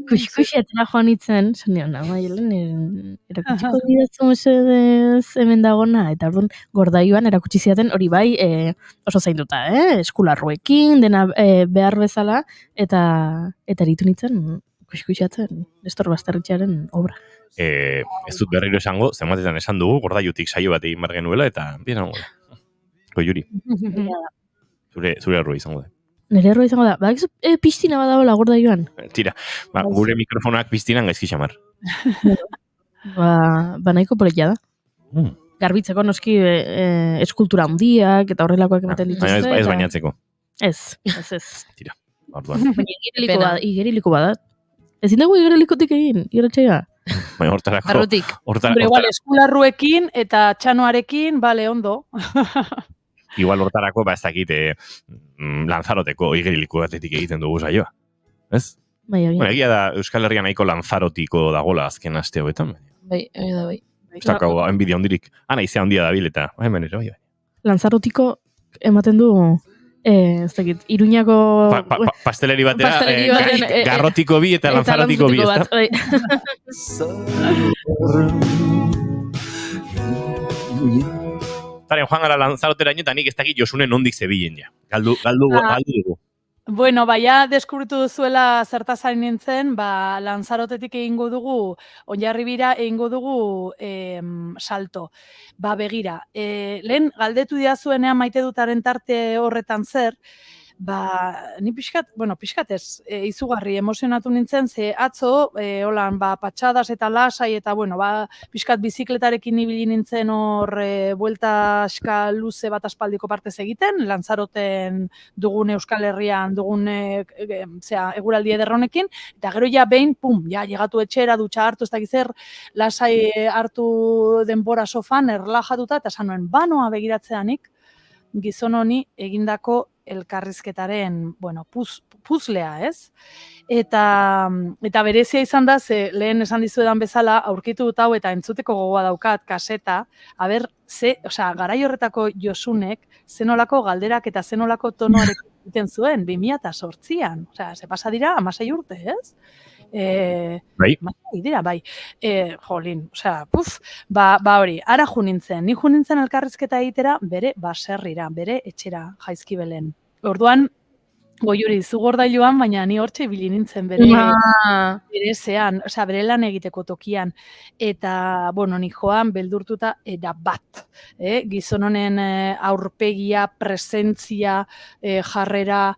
Kuxkuxeatera joan itzen, zenion, erakutsiko didazu mesedez hemen dagona, eta orduan Gordailuan erakutsi ziaten hori bai oso zainduta, eskularruekin, dena behar bezala, eta eritu nintzen kuxkuxeatzen Nestor Basterretxearen obra. Ez dut berriro esango, zenbatetan esan dugu, Gordailutik saio bat egin behar genuela, eta bien hango da. Goiuri, zure errua izango da. Nere errua izango da, piztina bat dagoela Gordailuan. Tira, gure mikrofonak piztinan gaizki xamar. Nahiko poletia da. Garbitzeko noski eskultura handiak eta horrelakoak ematen dituzte. Ez bainatzeko. Ez. Tira, orduan. Baina igeriliko bada. Ezin dago igerilikotik egin, irratxea. Baina hortarako... Barrutik. Igual eskularruekin eta txanoarekin, bale, ondo. Igual hortarako, ez dakit, Lanzaroteko igeriliko batetik egiten dugu saioa. Ez? Egia da Euskal Herrian nahiko Lanzarotiko dagola azken aste hoetan. Bai. Ez dakau, enbidia hondirik, izea hondia dabil eta, hemen ere, bai. Lanzarotiko ematen du, ez dakit, Iruñako... Pasteleri batera, Garrotiko bi eta Lanzarotiko bi, ez da? Zaren, joan gara Lanzarotera eta nik ez dakit Josunen nondik zebilen ja. Galdu dugu. Bueno, ja deskubritu duzuela zertazari nintzen, Lanzarotetik egingo dugu, Hondarribira egingo dugu salto. Begira, lehen galdetu didazuenean maite dutaren tarte horretan zer, ni pixkat ez, izugarri emozionatu nintzen, ze atzo, holan, patxadas eta lasai, eta pixkat bizikletarekin ibili nintzen hor bueltaska luze bat aspaldiko partez egiten, Lanzaroten dugun Euskal Herrian, dugun eguraldi ederronekin, eta gero behin, llegatu etxera, dutxa hartu, ez da gizer, lasai hartu denbora sofan, erlajatuta, eta esan nuen, banoa begiratzeanik, gizon honi egindako elkarrizketaren, puzlea, ez? Eta berezia izan da, ze lehen esan dizuedan bezala, aurkitu dut hau eta entzuteko gogoa daukat, kaseta, garai horretako Josunek, zenolako galderak eta zenolako tonoarekin egiten zuen, 2008an. Osea, ze pasa dira 16 urte, ez? Bai. Dira, bai. Jolin, osea, ba hori, ara junintzen. Ni junintzen elkarrizketa egitera bere baserrira, bere etxera Jaizkibelen. Orduan, Goiuri, zu gordailuan, baina ni hortxe ibili nintzen bere zean, osea, bere lan egiteko tokian. Eta, bueno, ni joan beldurtuta erabat. Gizon honen aurpegia, presentzia, jarrera,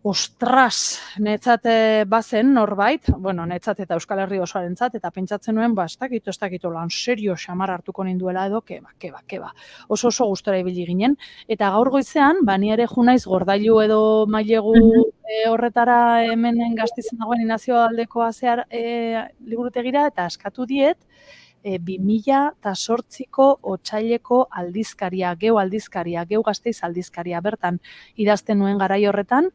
ostras, netzat bazen norbait, bueno, netzat eta Euskal Herri osoarentzat, eta pentsatzen nuen, ez dakit, lan serio xamar hartuko ninduela edo, keba. Oso gustora ibili ginen, eta gaur goizean, ni ere junaiz gordailu edo mailegu horretara hemen Gasteizen dagoen nazioaldekoa zehar liburutegira, eta eskatu diet, 2008ko otsaileko aldizkaria, Geu Gasteiz aldizkaria, bertan idazten nuen garai horretan,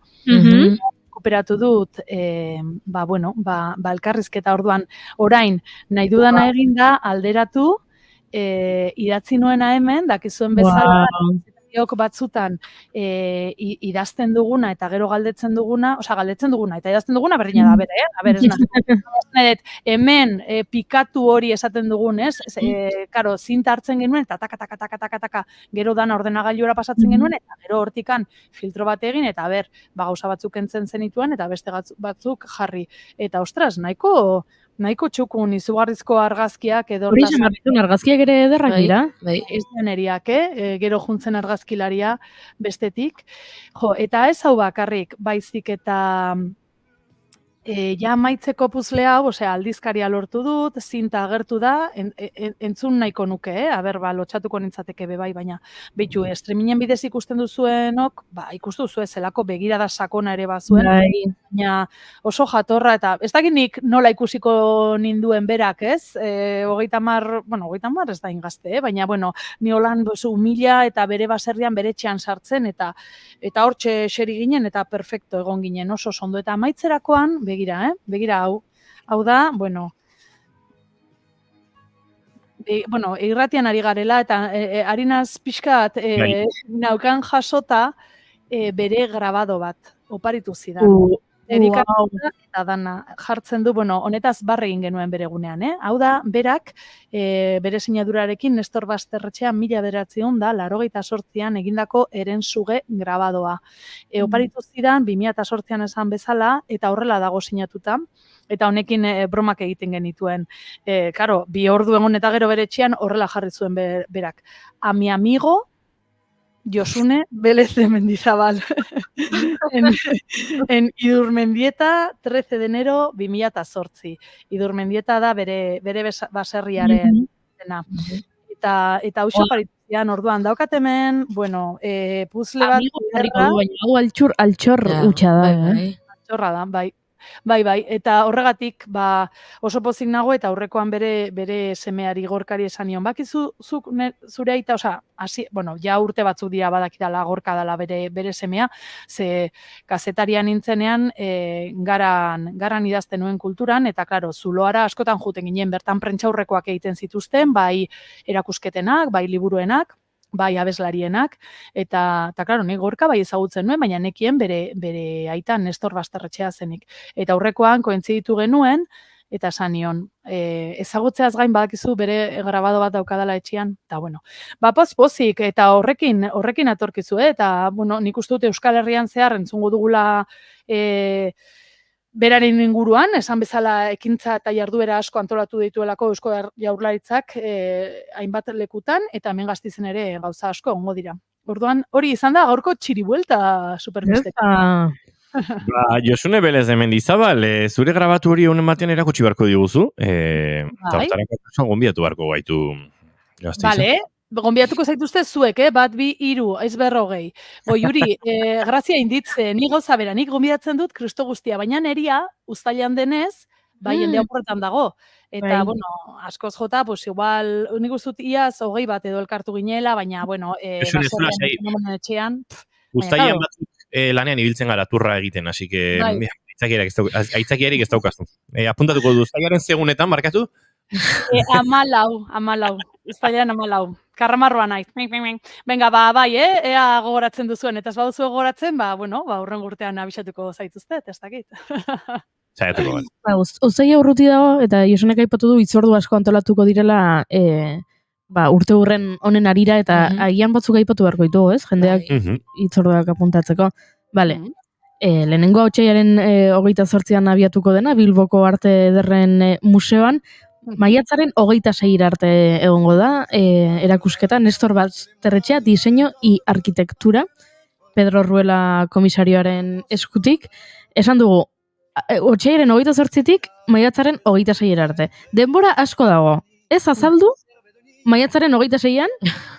kuperatu dut, elkarrizketa orduan, orain, nahi dudana eginda alderatu, idatzi nuena hemen, dakizuen bezala, batzutan idazten duguna eta gero galdetzen duguna eta idazten duguna berdina da bere, ez hemen pikatu hori esaten dugun, ez? Karo, zinta hartzen genuen eta taka, gero dana ordenagailura pasatzen genuen eta gero hortikan filtro bat egin eta gauza batzuk entzen zenituen eta beste batzuk jarri. Eta ostras, nahiko txukun izugarrizko argazkiak edo hori xamarritun argazkiak ere ederrak dira. Ez deneriak, gero juntzen argazkilaria bestetik. Eta ez hau bakarrik, baizik eta ja maitzeko puzle hau, osea, aldizkaria lortu dut, zinta agertu da, entzun nahiko nuke, lotxatuko nintzateke bebai, baina behitu, streamingen bidez ikusten duzuenok, ikustu duzue zelako begirada sakona ere bazuen, baina oso jatorra, eta ez dakinik nola ikusiko ninduen berak, ez? 30 ez da ingazte, baina, ni holan humila eta bere baserrian bere etxean sartzen, eta hortxe xeri ginen, eta perfecto egon ginen, oso ondo, eta maitzerakoan, begira hau da, irratian ari garela, eta harinaz pixkat naukan jasota bere grabado bat, oparitu zidan. Erikatuta eta dana jartzen du, honetaz barre egin genuen bere gunean, hau da, berak, bere sinadurarekin Nestor Basterretxean 1988an egindako Herensuge grabadoa. Oparitu zidan 2008an esan bezala, eta horrela dago sinatuta, eta honekin bromak egiten genituen. Karo, 2 ordu egon eta gero bere etxean horrela jarri zuen berak. A mi amigo, Josune Vélez de Mendizabal. En Idurmendieta, 13 de enero 2008. Idurmendieta da bere baserriaren dena. Eta hau paritzian orduan daukat hemen, puzle bat... Hau altxor utxa da. Altxorra da, bai. Bai, eta horregatik oso pozik nago eta aurrekoan bere semeari Gorkari esan nion. Bakizu zure aita, ja urte batzuk dira badakidala Gorka dela bere semea, ze kazetaria nintzenean garan idazten nuen kulturan, eta klaro, zuloara askotan juten ginen bertan prentxaurrekoak egiten zituzten, bai erakusketenak, bai liburuenak, bai abeslarienak, eta klaro, nik Gorka bai ezagutzen nuen, baina nekien bere aitan Nestor Basterretxea zenik. Eta aurrekoan kointziditu genuen, eta esan nion, ezagutzeaz gain badakizu bere grabado bat daukadala etxean, eta pozik, eta horrekin atorkizu, eta nik uste dut Euskal Herrian zehar entzungo dugula beraren inguruan, esan bezala ekintza eta jarduera asko antolatu dituelako Eusko Jaurlaritzak hainbat lekutan, eta hemen Gasteizen ere gauza asko egongo dira. Orduan, hori izan da gaurko txiribuelta supermisteko. Josune Vélez de Mendizabal, zure grabatu hori honen batean erakutsi barko diguzu, eta hortarako gonbiatu barko gaitu Gasteizen. Bale, gonbiatuko zaituzte zuek, 1, 2, 3, ez 40. Goiuri, grazia inditze, ni gauza bera, nik gonbidatzen dut kristo guztia, baina neria, uztailan denez, jende oporretan dago. Eta, askoz jota, igual, nik ustut iaz, 20 bat edo elkartu ginela, baina, etxean. Uztailan batzuk lanean ibiltzen gara turra egiten, así que aitzakiarik ez daukazu. Apuntatuko du, uztailaren segunetan, markatu? 14. Uztailaren 14. Karramarroa naiz. Venga, bai, ea gogoratzen duzuen, eta ez baduzu gogoratzen, bueno, hurrengo urtean abisatuko zaituzte, ez dakit. Saiatuko bat. Uztaila urruti dago, eta Josenek aipatu du hitzordu asko antolatuko direla urte hurren honen arira, eta agian batzuk aipatu beharko ditugu, ez? Jendeak hitzorduak apuntatzeko. Bale, lehenengo otsailaren 28an abiatuko dena, Bilboko Arte Ederren Museoan, maiatzaren 26 arte egongo da, erakusketa Nestor Basterretxea, diseño y arquitectura, Pedro Ruela komisarioaren eskutik. Esan dugu, otsailaren 28tik maiatzaren 26 arte. Denbora asko dago. Ez azaldu, maiatzaren 26an,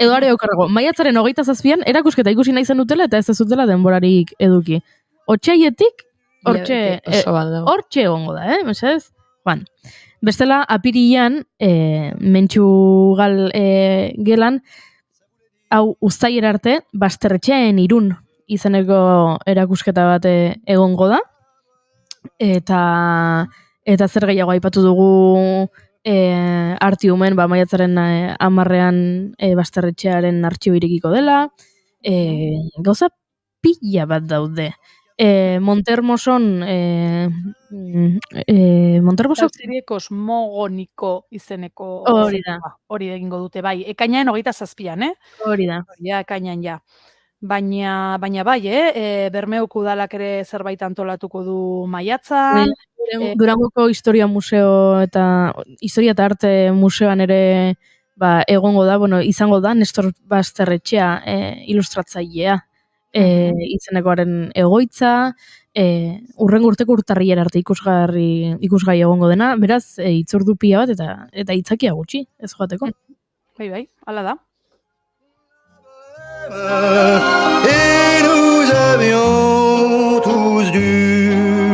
edo are okerrago, maiatzaren 27an erakusketa ikusi nahi zen dutela eta ez zutela denborarik eduki. Otsailetik, hortxe egongo da, mesedez? Juan. Bestela, apirian, Mentxugal gelan, hau uztailera arte, Basterretxean Irun izeneko erakusketa bat egongo da. Eta zer gehiago aipatu dugu Artiumen, maiatzaren 10ean Basterretxearen artxibo irekiko dela. Gauza pila bat daude. Montermoson serie kosmogoniko izeneko hori egingo dute, bai. Ekainaren 27an, Hori da. Ja, ekainan ja. Baina bai, Bermeoko udalak ere zerbait antolatuko du maiatzan. Durangoko Historia Museo eta Historia eta Arte Museoan ere egongo da, izango da Nestor Basterretxea ilustratzailea izenekoaren egoitza, urrengo urteko urtarrilera arte ikusgai egongo dena, beraz, hitzordu pila bat eta hitzakia gutxi, ez joateko. Bai, hala da. Et nous avions tous du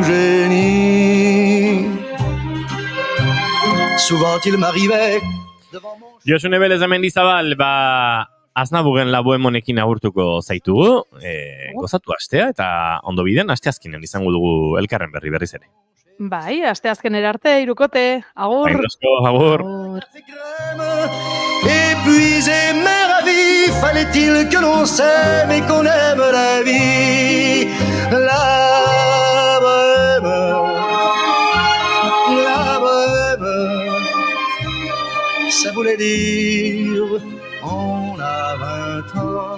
génie. Souvent il m'arrivait devant mon... Josune Belez Mendizabal, Aznabugen Laboemonekin agurtuko zaitugu, gozatu astea, eta ondo biden, asteazkinen izango dugu elkarren berriz ere. Bai, asteazkenera arte, irukote, agur. Agur. Et puis aimer la vie, fallait-il que l'on s'aime et qu'on aime la vie. La bohème, ça voulait dire on a 20 ans.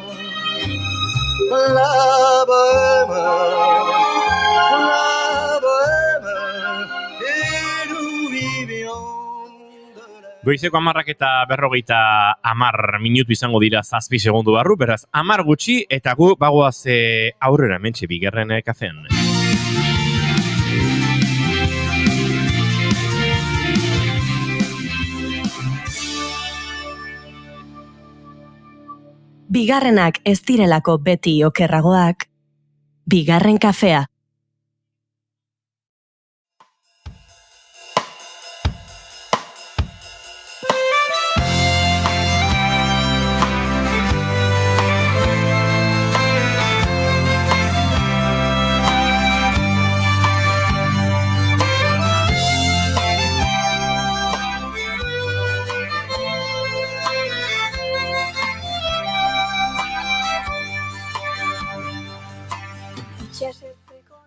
La bohème, et nous vivions. Goizeko 10 eta 50 minutu izango dira 7 segundu barru, beraz 10 gutxi, eta gu bagoaz aurrera mentxe bigarren kafean. Bigarrenak ez direlako beti okerragoak, bigarren kafea.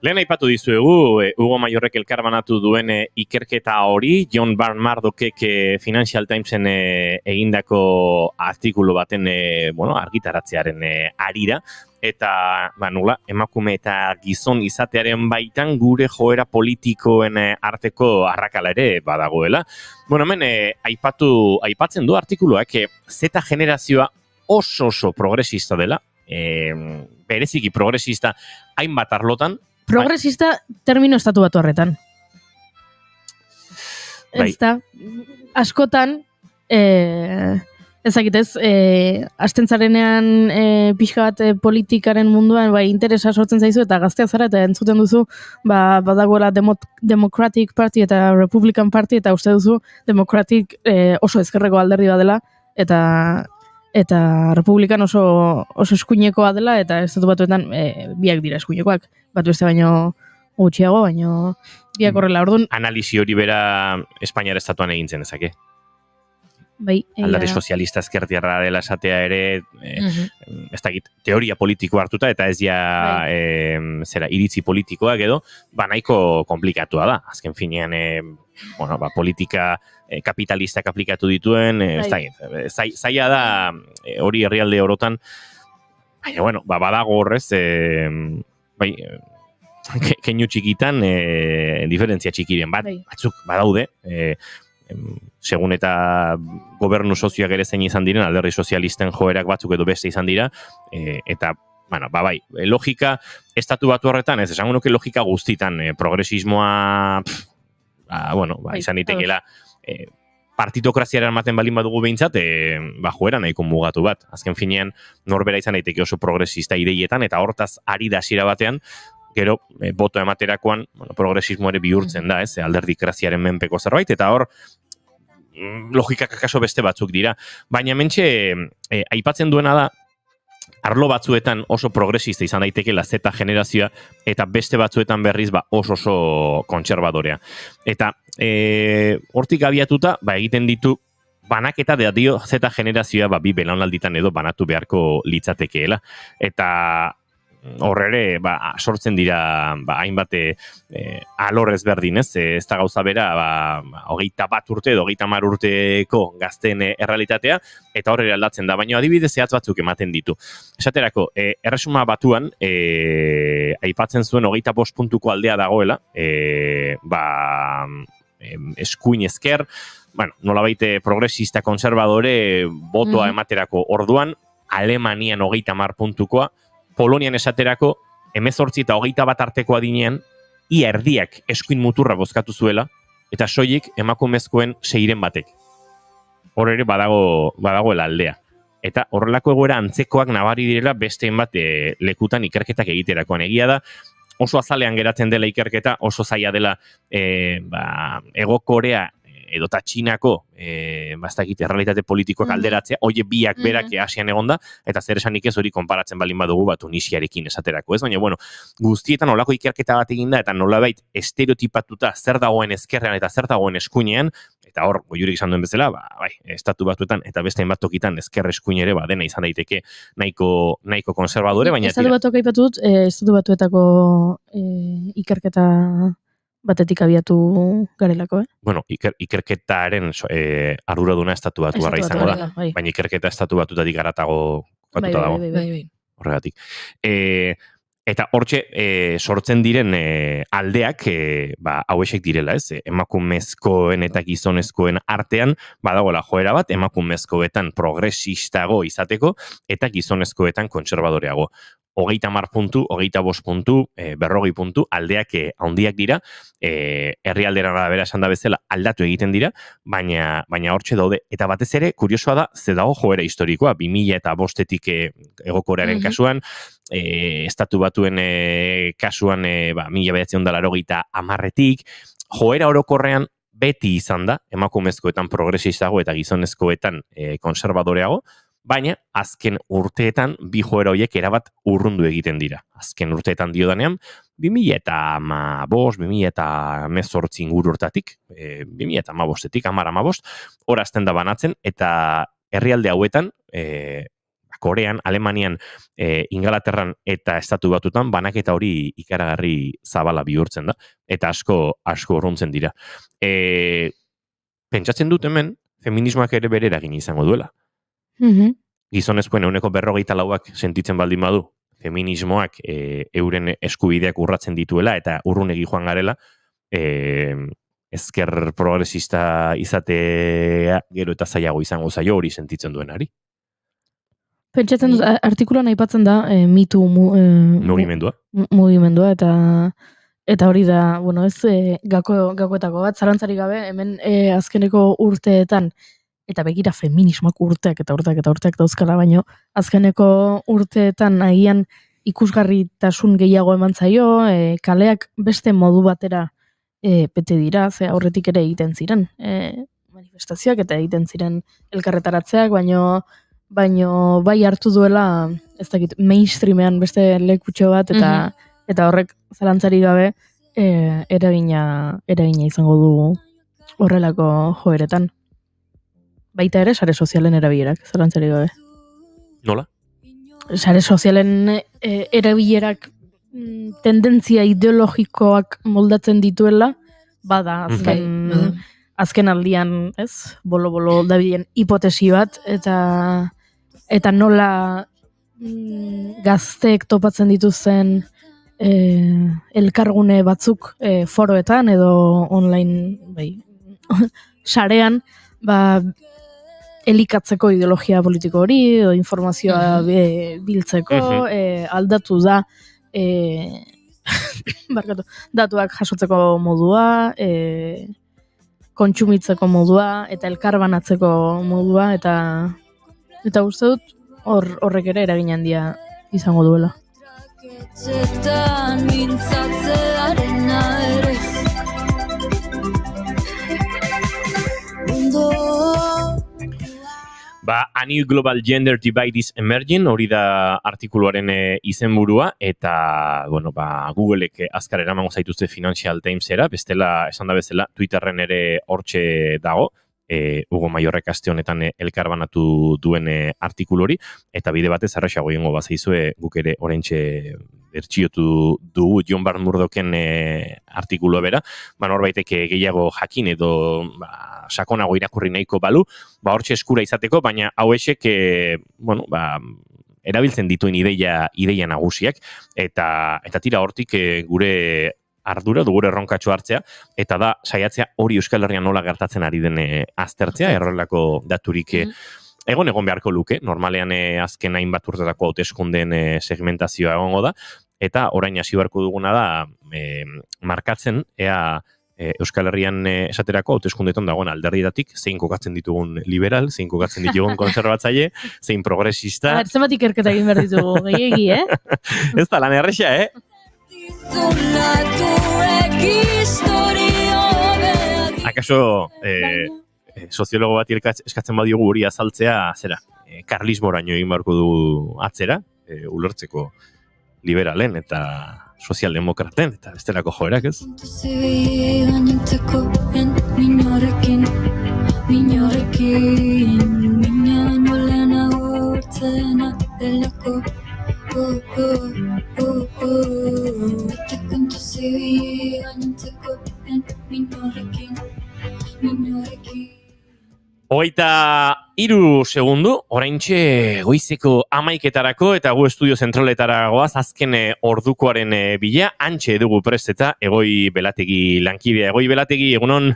Lehen aipatu dizuegu, Hugo Mayorrek elkarbanatu duen ikerketa hori, John Barnardokek Financial Timesen egindako artikulu baten argitaratzearen arira, eta emakume eta gizon izatearen baitan gure joera politikoen arteko arrakala ere badagoela. Hemen aipatzen du artikuluak Z generazioa oso progresista dela, bereziki progresista hainbat arlotan. Progresista termino estatu batu horretan. Ez da, askotan, ezakitez, astentzarenean pixka bat politikaren munduan interesa sortzen zaizu eta gaztea zara eta entzuten duzu badagoela Democratic Party eta Republican Party eta uste duzu Democratic oso ezkerreko alderdi badela eta Republikan oso eskuinekoa dela eta estatu batuetan biak dira eskuinekoak, batu beste baino gutxiago, baino biak horrela, orduan, Analisi hori bera Espainiar estatuan egintzen ezake. bai, Alderdi sozialista ezkertiarra dela esatea ere, ez dakit, teoria politiko hartuta, eta ez ja iritzi politikoak edo, nahiko komplikatua da. Azken finean, politika kapitalistak aplikatu dituen, ez dakit, zaila da hori herrialde orotan, baina, badago horrez, keinu txikitan, diferentzia txikiren batzuk badaude, segun eta gobernu sozioak ere zein izan diren, alderdi sozialisten joerak batzuk edo beste izan dira, eta, logika, estatu batu horretan, ez esango nuke logika guztitan, progresismoa, izan ditekeela, partitokraziaren maten balin badugu behintzat, joera nahiko mugatu bat. Azken finean, norbera izan daiteke oso progresista ideietan, eta hortaz ari da hasiera batean, gero, boto ematerakoan, progresismo ere bihurtzen da, ez, alderdikraziaren menpeko zerbait, eta hor, logikak akaso beste batzuk dira. Baina mentxe, aipatzen duena da, arlo batzuetan oso progresista izan daitekeela Z generazioa, eta beste batzuetan berriz oso kontserbadorea. Eta hortik abiatuta, egiten ditu, banaketa dio Z generazioa bi belaunalditan edo banatu beharko litzatekeela. Eta horre sortzen dira hainbat alor ezberdin, ez da gauza bera 21 urte edo 30 urteko gazten errealitatea, eta horre aldatzen da, baina adibidez zehatz batzuk ematen ditu. Esaterako, Erresuma Batuan aipatzen zuen 25 puntuko aldea dagoela, eskuin ezker, nolabait progresista konservadore botoa ematerako orduan, Alemanian 30 puntukoa, Polonian esaterako, 18 eta 21 arteko adinean, ia erdiak eskuin muturra bozkatu zuela, eta soilik emakumezkoen 6 batek. Hor ere badagoela aldea. Eta horrelako egoera antzekoak nabari direla beste bat lekutan ikerketak egiterakoan. Egia da, oso azalean geratzen dela ikerketa, oso zaila dela Hego Korea edota Txinako errealitate politikoak alderatzea, oie biak berak Asian egonda, eta zer esanik ez hori konparatzen balin badugu Tunisiarekin esaterako, ez? Baina, guztietan olako ikerketa bat eginda, eta nolabait estereotipatuta zer dagoen ezkerrean eta zer dagoen eskuinean, eta hor, goiurik izan duen bezala, estatu batuetan, eta beste hainbat tokitan ezker eskuin ere, dena izan daiteke nahiko konservadore, baina... Estatu batuak aipatu dut, estatu batuetako ikerketa batetik abiatu garelako, Bueno, ikerketaren arduraduna estatu batu barra izango da, baina ikerketa estatu batutatik garatago batuta dago. Horregatik. Eta hortxe sortzen diren aldeak hauexek direla, ez? Emakumezkoen eta gizonezkoen artean badagoela joera bat, emakumezkoetan progresistago izateko eta gizonezkoetan kontserbadoreago. 30 puntu, 25 puntu, 40 puntu, aldeak handiak dira, herrialderan arabera esan da bezala aldatu egiten dira, baina hortxe daude. Eta batez ere, kuriosoa da, ze dago joera historikoa, 2005-etik Hego Korearen kasuan, estatu batuen kasuan 1980-etik, joera orokorrean beti izan da, emakumezkoetan progresistago eta gizonezkoetan konservadoreago, baina azken urteetan bi joera horiek erabat urrundu egiten dira. Azken urteetan diodanean, 2015-2018 inguru hortatik, 2015-etik, 10-15, hor azten da banatzen, eta herrialde hauetan, Korean, Alemanian, Ingalaterran eta Estatu Batutan banaketa hori ikaragarri zabala bihurtzen da, eta asko urruntzen dira. Pentsatzen dut hemen, feminismoak ere bere eragin izango duela. Gizonezkoen 54%ak sentitzen baldin badu, feminismoak euren eskubideak urratzen dituela eta urrunegi joan garela, ezker progresista izatea gero eta zailago izango zaio hori sentitzen duenari. Pentsatzen dut, artikuloan aipatzen da, mitu mugimendua, eta hori da, gakoetako bat, zalantzari gabe, hemen azkeneko urteetan, eta begira feminismoak urteak dauzkala, baino azkeneko urteetan agian ikusgarritasun gehiago eman zaio, kaleak beste modu batera bete dira, ze aurretik ere egiten ziren manifestazioak eta egiten ziren elkarretaratzeak, baino bai hartu duela, ez dakit, mainstreamean beste lekutxo bat, eta horrek zalantzari gabe eragina izango du horrelako joeretan. Baita ere, sare sozialen erabilerak, zalantzari gabe. Nola? Sare sozialen erabilerak tendentzia ideologikoak moldatzen dituela, bada azken aldian, ez? Bolo dabilen hipotesi bat, eta nola gazteek topatzen dituzten elkargune batzuk foroetan edo online sarean, elikatzeko ideologia politiko hori, edo informazioa biltzeko, aldatu da datuak jasotzeko modua, kontsumitzeko modua, eta elkarbanatzeko modua, eta uste dut horrek ere eragin handia izango duela. A New Global Gender Divide is Emerging, hori da artikuluaren izenburua, eta Googleek azkar eramango zaituzte Financial Timesera, bestela, esan da bezala, Twitterren ere hortxe dago, Hugo Maiorrek aste honetan elkarbanatu duen artikulu hori, eta bide batez arrasago egingo bazaizue guk ere oraintxe bertsiotu dugu John Bart Murdochen artikulu bera, norbaitek gehiago jakin edo sakonago irakurri nahiko balu, hortxe eskura izateko, baina hauexek erabiltzen dituen ideia nagusiak, eta tira hortik gure ardura, gure erronkatxo hartzea, eta da saiatzea hori Euskal Herrian nola gertatzen ari den aztertzea, errolako daturik egon beharko luke, normalean azken hainbat urtetako hauteskundeen segmentazioa egongo da, eta orain hasi beharko duguna da markatzen, ea Euskal Herrian esaterako hauteskundetan dagoen alderdietatik, zein kokatzen ditugun liberal, zein kokatzen ditugun konserbatzaile, zein progresista. Zenbat ikerketa egin behar ditugu, gehiegi, Ez da lan erresa, Akaso soziologo bat eskatzen badiogu hori azaltzea, karlismoraino egin beharko du atzera, ulertzeko liberalen eta sozialdemokraten, eta bestelako joerak, ez? Hogeita 3 segundu, oraintxe goizeko 11etarako eta gu estudio zentraletara goaz azken ordukoaren bila, antxe dugu presteta Egoi Belategi lankidea. Egoi Belategi, egunon?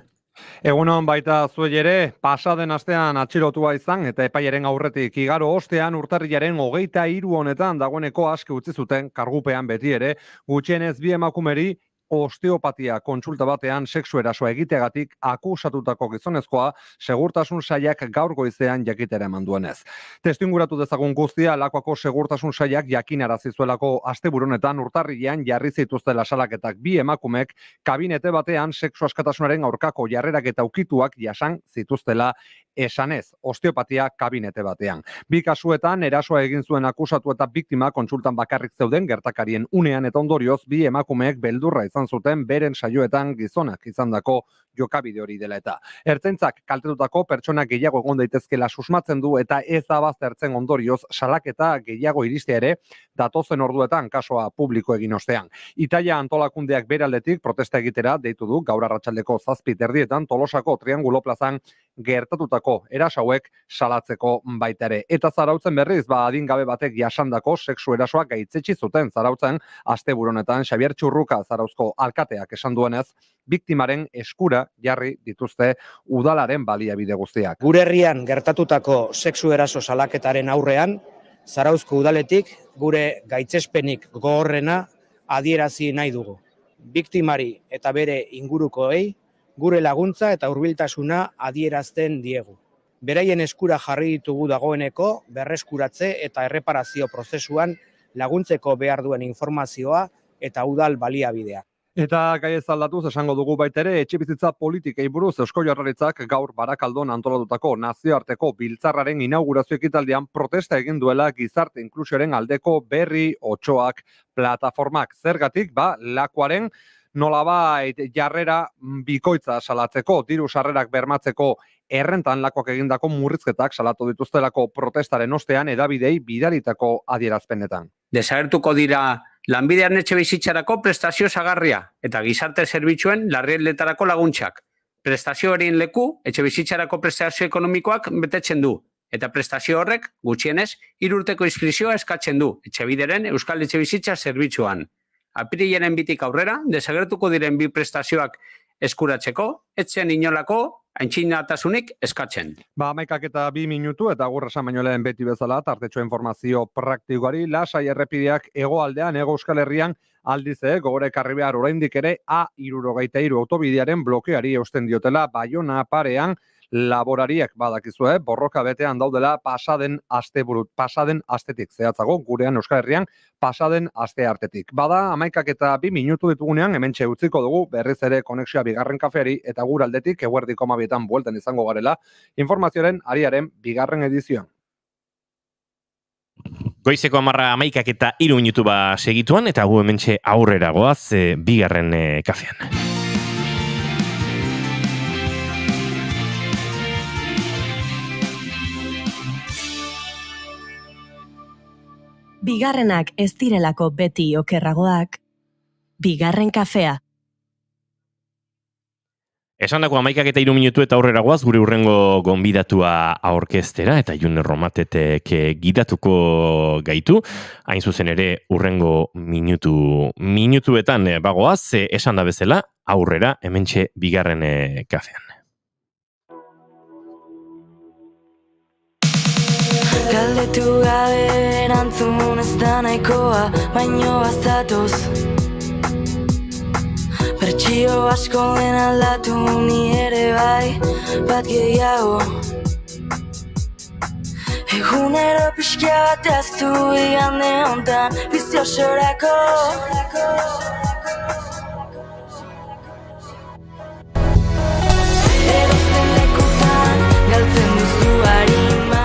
Egunon baita zuei ere, pasaden astean atxilotua izan eta epaiaren aurretik igaro ostean urtarrilaren 23 honetan dagoeneko aske utzi zuten kargupean beti ere, gutxienez 2 emakumeri osteopatia kontsulta batean sexu erasoa egiteagatik akusatutako gizonezkoa segurtasun sailak gaur goizean jakitera eman duenez. Testuinguratu dezagun guztia, Lakuako segurtasun sailak jakinarazi zuelako asteburu honetan urtarrilean jarri zituztela salaketak 2 emakumek kabinete batean sexu askatasunaren aurkako jarrerak eta ukituak jasan zituztela esanez, osteopatia kabinete batean. 2 kasuetan erasoa egin zuen akusatu eta biktima kontsultan bakarrik zeuden gertakarien unean eta ondorioz 2 emakumeek beldurra izan zuten beren saioetan gizonak izandako jokabide hori dela eta. Ertzaintzak kaltetutako pertsona gehiago egon daitezkela susmatzen du eta ez da baztertzen ondorioz salaketa gehiago iristea ere datozen orduetan kasoa publiko egin ostean. Itaia antolakundeak beraldetik protesta egitera deitu du gaur arratsaldeko 7:30 Tolosako Triangulo plazan gertatutako erasauek salatzeko baita ere. Eta Zarautzen berriz adingabe batek jasandako sexu erasoak gaitzetsi zuten Zarautzen asteburu honetan Xabier Txurruka Zarauzko alkateak esan duenez, biktimaren eskura jarri dituzte udalaren baliabide guztiak. Gure herrian gertatutako sexu eraso salaketaren aurrean, Zarauzko udaletik gure gaitzespenik gogorrena adierazi nahi dugu. Biktimari eta bere ingurukoei gure laguntza eta hurbiltasuna adierazten diegu. Beraien eskura jarri ditugu dagoeneko berreskuratze eta erreparazio prozesuan laguntzeko behar duen informazioa eta udal baliabidea. Eta gai ez aldatuz esango dugu baitere, etxebizitza politikei buruz Eusko Jaurlaritzak gaur Barakaldon antolatutako nazioarteko biltzarraren inaugurazio ekitaldian protesta egin duela gizarte inklusioaren aldeko Berri Otsoak plataformak. Zergatik, Lakuaren nolabait jarrera bikoitza salatzeko, diru sarrerak bermatzeko errentan lakoak egindako murrizketak salatu dituztelako protestaren ostean edabidei bidalitako adierazpenetan. Desagertuko dira lanbidean etxe bizitzarako prestazio zagarria eta gizarte zerbitzuen larrialdetarako laguntzak. Prestazio horien leku etxe bizitzarako prestazio ekonomikoak betetzen du. Eta prestazio horrek, gutxienez, 3 urteko inskripzioa eskatzen du, etxebideren Euskal Etxebizitza zerbitzuan. Apirilaren 2tik aurrera, desagertuko diren bi prestazioak eskuratzeko, etzen inolako aintzinatasunik eskatzen. 11:02 minutu eta agurra esan baino lehen beti bezala, tartetxo informazio praktikoari, lasai errepideak hegoaldean, Hego Euskal Herrian, aldiz gogora ekarri behar oraindik ere A63 autobidearen blokeari eusten diotela Baiona parean, laborariek badakizue, borroka betean daudela pasaden astetik zehatzago, gurean Euskal Herrian pasaden aste artetik. Bada 11:02 minutu ditugunean, hementxe utziko dugu berriz ere konexioa bigarren kafeari eta gure aldetik eguerdiko 12etan bueltan izango garela, informazioaren ariaren bigarren edizioan. Goizeko 11:03 minutu segituan eta gu hementxe aurrera goaz bigarren kafean. Bigarrenak ez direlako beti okerragoak, bigarren kafea. Esan dako 11:03 minutu eta aurrera goaz gure urrengo gonbidatua aurkeztera eta June Romatetek gidatuko gaitu. Hain zuzen ere urrengo minutuetan bagoaz, esan da bezala aurrera hementxe bigarren kafean. Galdetu gabe erantzun ez da nahikoa, baino bazatoz. Bertsio asko den aldatu ni ere bai, bat gehiago. Egunero pixka bat aztu igande hontan, bizi osorako. Erosten lekutan, galtzen duzu harima.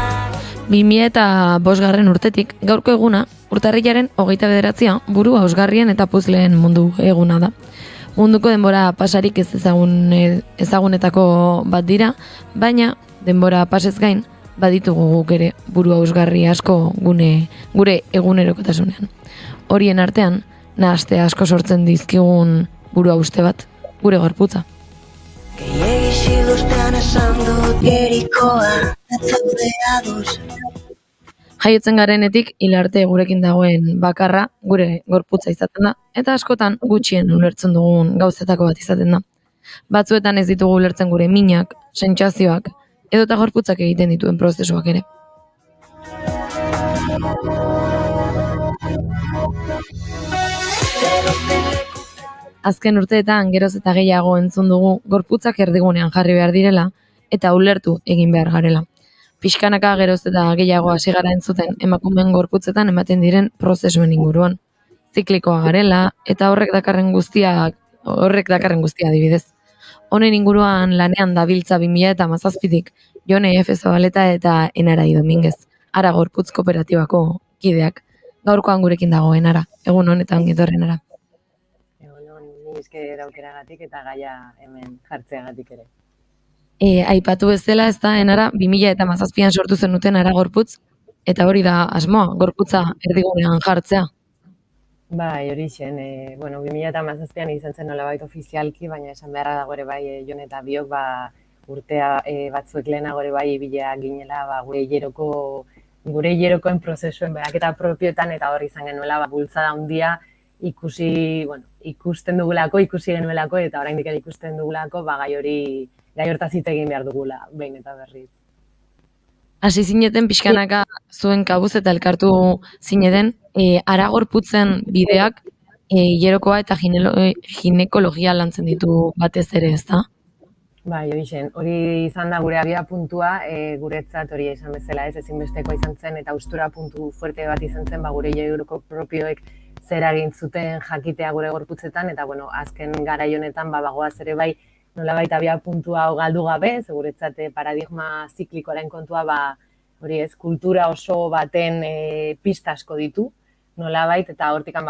2005 urtetik, gaurko eguna, urtarrilaren 29 buru hausgarrien eta puzleen mundu eguna da. Munduko denbora pasarik ez ezagunetako bat dira, baina denbora pasez gain baditugu guk ere buru hausgarri asko gure egunerokotasunean. Horien artean, nahaste asko sortzen dizkigun buru hauste bat, gure gorputza. Gehiagixiluztean esan dut gerikoa, atzaude aduz. Jaiotzen garenetik hil arte gurekin dagoen bakarra gure gorputza izaten da, eta askotan gutxien ulertzen dugun gauzetako bat izaten da. Batzuetan ez ditugu ulertzen gure minak, sentsazioak, edota gorputzak egiten dituen prozesuak ere. Azken urteetan geroz eta gehiago entzun dugu gorputzak erdigunean jarri behar direla eta ulertu egin behar garela. Pixkanaka geroz eta gehiago hasi gara entzuten emakumeen gorputzetan ematen diren prozesuen inguruan. Ziklikoa garela eta horrek dakarren guztia adibidez. Honen inguruan lanean dabiltza 2017tik Jone F. Zabaleta eta Enarai Dominguez, Ara Gorputz Kooperatibako kideak. Gaurkoan gurekin dago Enara, egun honetan getorren Enara. Ni esker aukeragatik eta gaia hemen jartzeagatik ere. Aipatu bezala ez da, Enara, 2017an sortu zenuten Ara Gorputz, eta hori da asmoa, gorputza erdigunean jartzea. Bai, hori zen, 2017an izan zen nolabait ofizialki, baina esan beharra dago ere bai, Jon eta biok, urtea batzuek lehenago ere bai ibila ginela gure hilerokoen prozesuen beraketa propioetan, eta hori izan genuela bultzada handia ikusten dugulako, ikusi genuelako, eta oraindik ere ikusten dugulako, gai hortaz hitz egin behar dugula, behin eta berriz. Hasi zineten pixkanaka zuen kabuz eta elkartu zineten, Ara Gorputzen bideak hilerokoa eta ginekologia lantzen ditu batez ere, ez da? Bai, hori izan da gure abia puntua, guretzat hori izan bezala ezinbestekoa izan zen, eta haustura puntu fuerte bat izan zen, gure hilero propioek zer egin zuten jakitea gure gorputzetan, eta azken garai honetan bagoaz ere bai, nolabait abia puntua galdu gabe, guretzat paradigma ziklikoaren kontua, hori kultura oso baten pista asko ditu, nolabait, eta hortikan,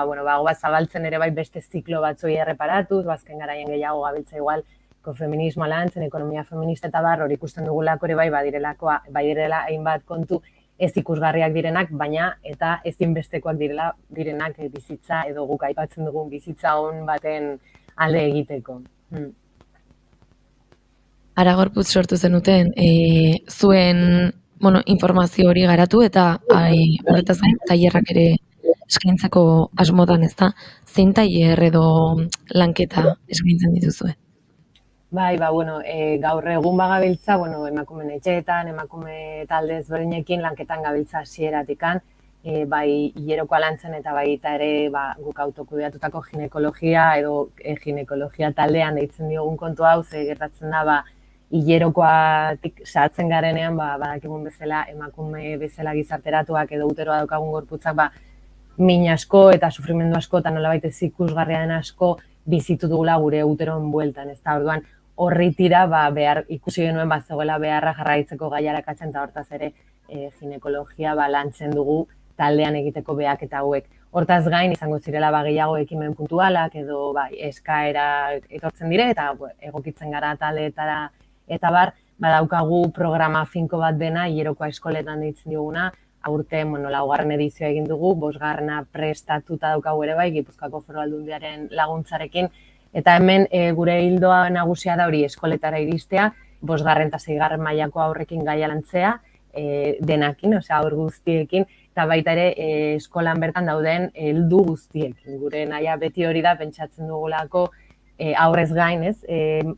zabaltzen ere bai beste ziklo batzoi erreparatuz, azken garaien gehiago gabiltza igual, feminismoa lantzen, ekonomia feminista eta hori ikusten dugulako ere bai badirela hainbat kontu ez ikusgarriak direnak, baina eta ezinbestekoak direnak bizitza edo guk aipatzen dugun bizitza on baten alde egiteko. Ara gorputz sortu zenuten, zuen informazio hori garatu eta horretaz gain tailerrak ere eskaintzako asmotan, ezta? Zein tailer edo lanketa eskaintzen dituzue? Bai, gaur egun bagabiltza, emakume etxeetan, emakume talde ezberdinekin lanketan gabiltza hasieratikan, bai hilerokoa lantzen eta baita ere guk autokudeatutako ginekologia edo ginekologia taldean deitzen diogun kontu hau, ze gertatzen da hilerokoatik sartzen garenean, badakigun bezala emakume bezala gizarteratuak edo uteroa daukagun gorputzak min asko eta sufrimendu asko eta nolabait ez ikusgarria den asko bizitu dugula gure uteron bueltan, ez da, orduan horri tira behar ikusi genuen zegoela beharra jarraitzeko gaiarakatzen eta hortaz ere ginekologia lantzen dugu taldean egiteko behak eta hauek. Hortaz gain izango zirela gehiago ekimen puntualak edo eskaera etortzen dire eta egokitzen gara taldeetara eta badaukagu programa finko bat dena hilerokoa eskoletan deitzen diguna, aurten laugarren edizioa egin dugu, 5. prestatuta daukagu ere bai, Gipuzkoako Foru Aldundiaren laguntzarekin, eta hemen gure ildoa nagusia da hori eskoletara iristea, 5. eta 6. mailako aurrekin gaia lantzea, denakin, haur guztiekin, eta baita ere eskolan bertan dauden heldu guztiekin. Gure naia beti hori da, pentsatzen dugulako aurrez gain,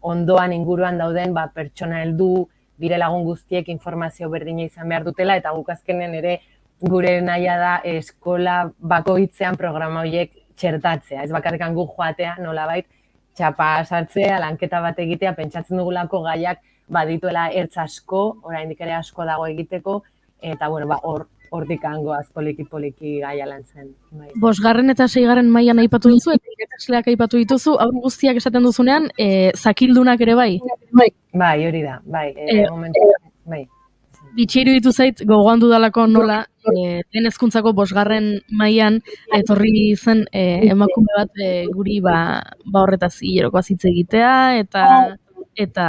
ondoan inguruan dauden pertsona heldu, bire lagun guztiek informazio berdina izan behar dutela, eta guk azkenen ere gure naia da eskola bakoitzean programa horiek txertatzea. Ez bakarrikan gu joatea, nolabait, txapa sartzea, lanketa bat egitea, pentsatzen dugulako gaiak badituela ertz asko, oraindik ere asko dago egiteko, eta hortik hangoaz poliki gaia lantzen. 5. eta 6. mailan aipatu duzu, eta irakasleak aipatu dituzu, haur guztiak esaten duzunean, zakildunak ere bai? Bai, hori da, bai. Bitxeiru ditu zait, gogoan dudalako nola, lehen hezkuntzako 5. mailan etorri zen emakume bat guri horretaz hilerokoaz hitz egitea, eta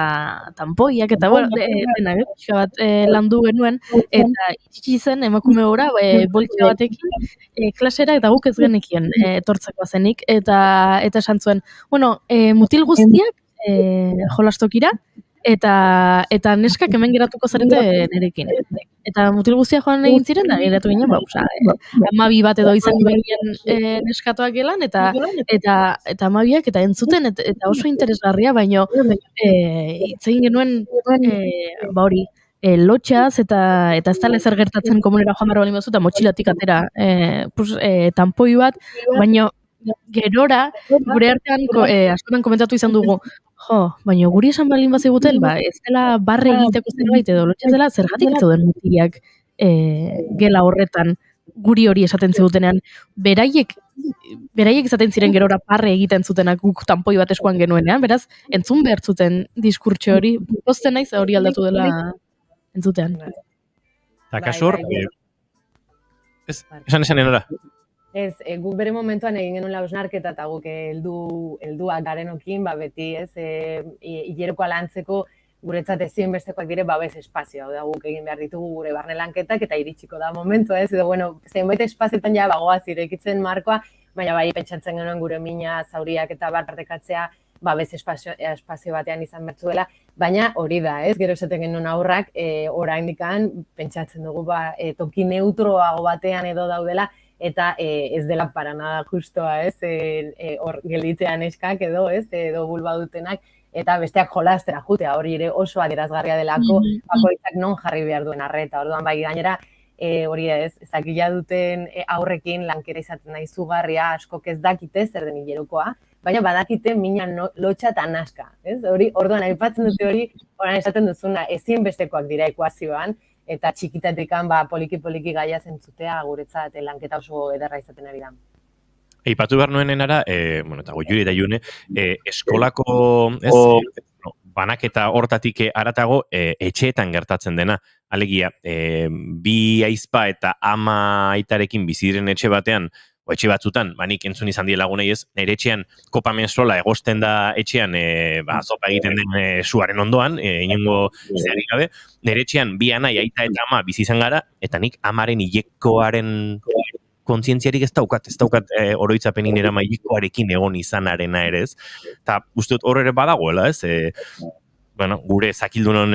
tanpoiak, eta denak, pixka bat landu genuen, eta itxi zen emakume gora, boltxe batekin, klasera, eta guk ez genekien etortzekoa zenik, eta esan zuen, mutil guztiak jolastokira, eta neskak hemen geratuko zarete nerekin. Eta mutil guztiak joan egin ziren, da geratu ginen, 12 bat edo izan ginen neskatoak gelan, eta 12ak eta entzuten, eta oso interesgarria, baino hitz egin genuen hori, lotxaz, eta ez da lezer gertatzen komunera joan behar bali mazu, eta motxilatik atera tanpoi bat, baino gerora, gure artean askotan komentatu izan dugu, baina guri esan balin bat ziguten, ez dela barre egiteko zerbait edo lotxaz dela, zergatik ez zauden mutiliak gela horretan guri hori esaten zigutenean, beraiek izaten ziren gerora barre egiten zutenak guk tanpoi bat eskuan genuenean, beraz, entzun behar zuten diskurtso hori, pozten naiz hori aldatu dela entzutean. Eta kasur, esan enora? Ez, guk bere momentuan egin genuen hausnarketa eta guk helduak garenokin, beti, hilerokoa lantzeko guretzat ezinbestekoak dire babes espazioa. Da guk egin behar ditugu gure barne lanketak eta iritsiko da momentua, edo zenbait espazioetan bagoaz irekitzen markoa, baina bai pentsatzen genuen gure mina, zauriak eta partekatzea babes espazio batean izan bertzuela, baina hori da, gero esaten genuen aurrak, oraindikan pentsatzen dugu toki neutroago batean edo daudela, eta ez dela para nada justoa, hor gelditzean eskak edo bulba dutenak, eta besteak jolastera jutea, hori ere oso adierazgarria delako, bakoitzak non jarri behar duen arreta, orduan bai gainera, hori ezakila duten aurrekin lankera izaten da izugarria, askok ez dakite zer den hilerokoa, baina badakite mina lotxa eta naska, orduan aipatzen dute hori, orain esaten duzuna, ezinbestekoak dira ekuazioan, eta txikitatekan poliki-poliki gaia zentzutea guretzat lanketa oso ederra izaten ari da. Eipatu behar nuenenara, eta Goiuri eta June, eskolako banaketa hortatik aratago etxeetan gertatzen dena. Alegia, bi aizpa eta ama aitarekin biziren etxe batean, etxe batzutan, nik entzun izan die lagunei ez, nire etxean kopa mensola egosten da etxean, zopa egiten den suaren ondoan, inongo zeharik gabe, nire etxean bi anai, aita eta ama bizi izan gara, eta nik amaren hilekoaren kontzientziarik ez daukat oroitzapenin erama hilekoarekin egon izanarena ere ez, eta uste dut hor ere badagoela ez, gure zakildunon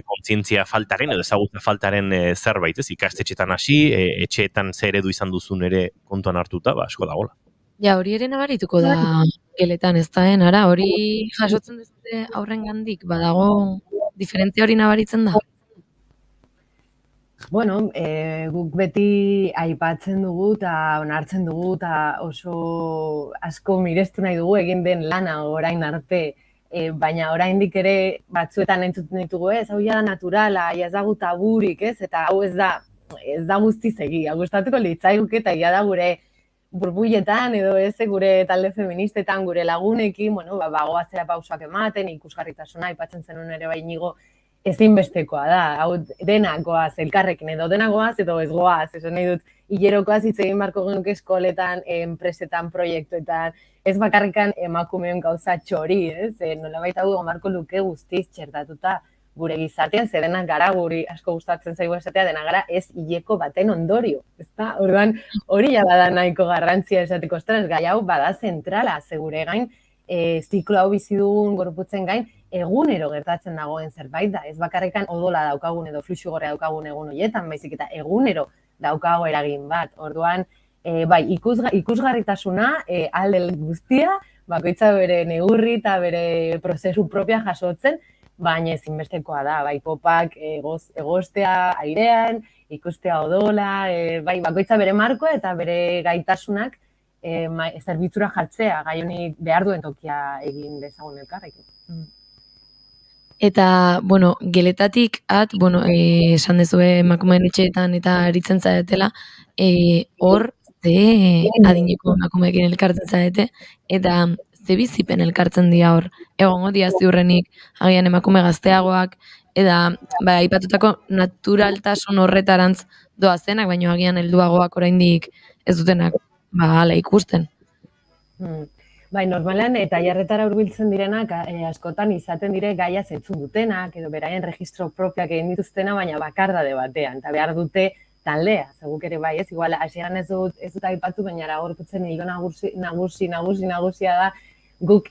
kontzientzia faltaren edo ezagutza faltaren zerbait, ez, ikastetxetan hasi, etxeetan zer eredu izan duzun ere kontuan hartuta, asko dagoela. Ja, hori ere nabarituko da geletan, ez da, ara, hori jasotzen duzute aurrengandik, badago diferentzia hori nabaritzen da? Bueno, guk beti aipatzen dugu eta onartzen dugu eta oso asko mirestu nahi dugu egin den lana orain arte, baina oraindik ere batzuetan entzuten ditugu, hau ja da naturala, ez dago taburik, ez? Eta hau ez da guztiz egia. Gustatuko litzaiguke eta ia da gure burbuietan edo ez gure talde feministetan, gure lagunekin, goazera pausoak ematen, ikusgarritasuna aipatzen zenun ere bainigo, ezinbestekoa da, hau denak goaz elkarrekin edo denak goaz edo ez goaz, esan nahi dut, hilerokoaz hitz egin barko genuke eskoletan, enpresetan, proiektuetan, ez bakarrikan emakumeon gauza txori, ez? Nolabait hau marko luke guztiz txertatuta gure gizatean, ze denak gara, guri asko gustatzen zaigu esatea, denak gara ez hileko baten ondorio, ezta? Orduan, hori ja bada nahiko garrantzia esateko, ostras, gai hau bada zentrala, ze gure gain, ziklo hau bizi dugun gorputzen gain, egunero gertatzen dagoen zerbait da, ez bakarrikan odola daukagun edo fluxu gorrea daukagun egun horietan, baizik eta egunero daukago eragin bat. Orduan, bai, ikusgarritasuna alde guztia, bakoitza bere neurri eta bere prozesu propia jasotzen, baina ezinbestekoa da, bai, popak egostea airean, ikustea odola, bai, bakoitza bere markoa eta bere gaitasunak zerbitzura jartzea, gai honi behar duen tokia egin dezagun elkarrekin. Eta, geletatik esan dezue emakumeen etxeetan eta aritzen zaretela, hor, adineko emakumeekin elkartzen zarete, eta ze bizipen elkartzen dira hor, egongo dia ziurrenik, agian emakume gazteagoak, eta aipatutako naturaltasun horretarantz doazenak, baina agian helduagoak oraindik ez dutenak hala ikusten. Bai, normalan eta jarretara hurbiltzen direnak askotan izaten dire gaia zentzun dutenak, edo beraien registro propioak egin dituztena, baina bakardade batean, eta behar dute taldea, zeguk ere bai, ez, igual, hasieran ez dut aipatu, baina gorputzen hilo nagusia da, guk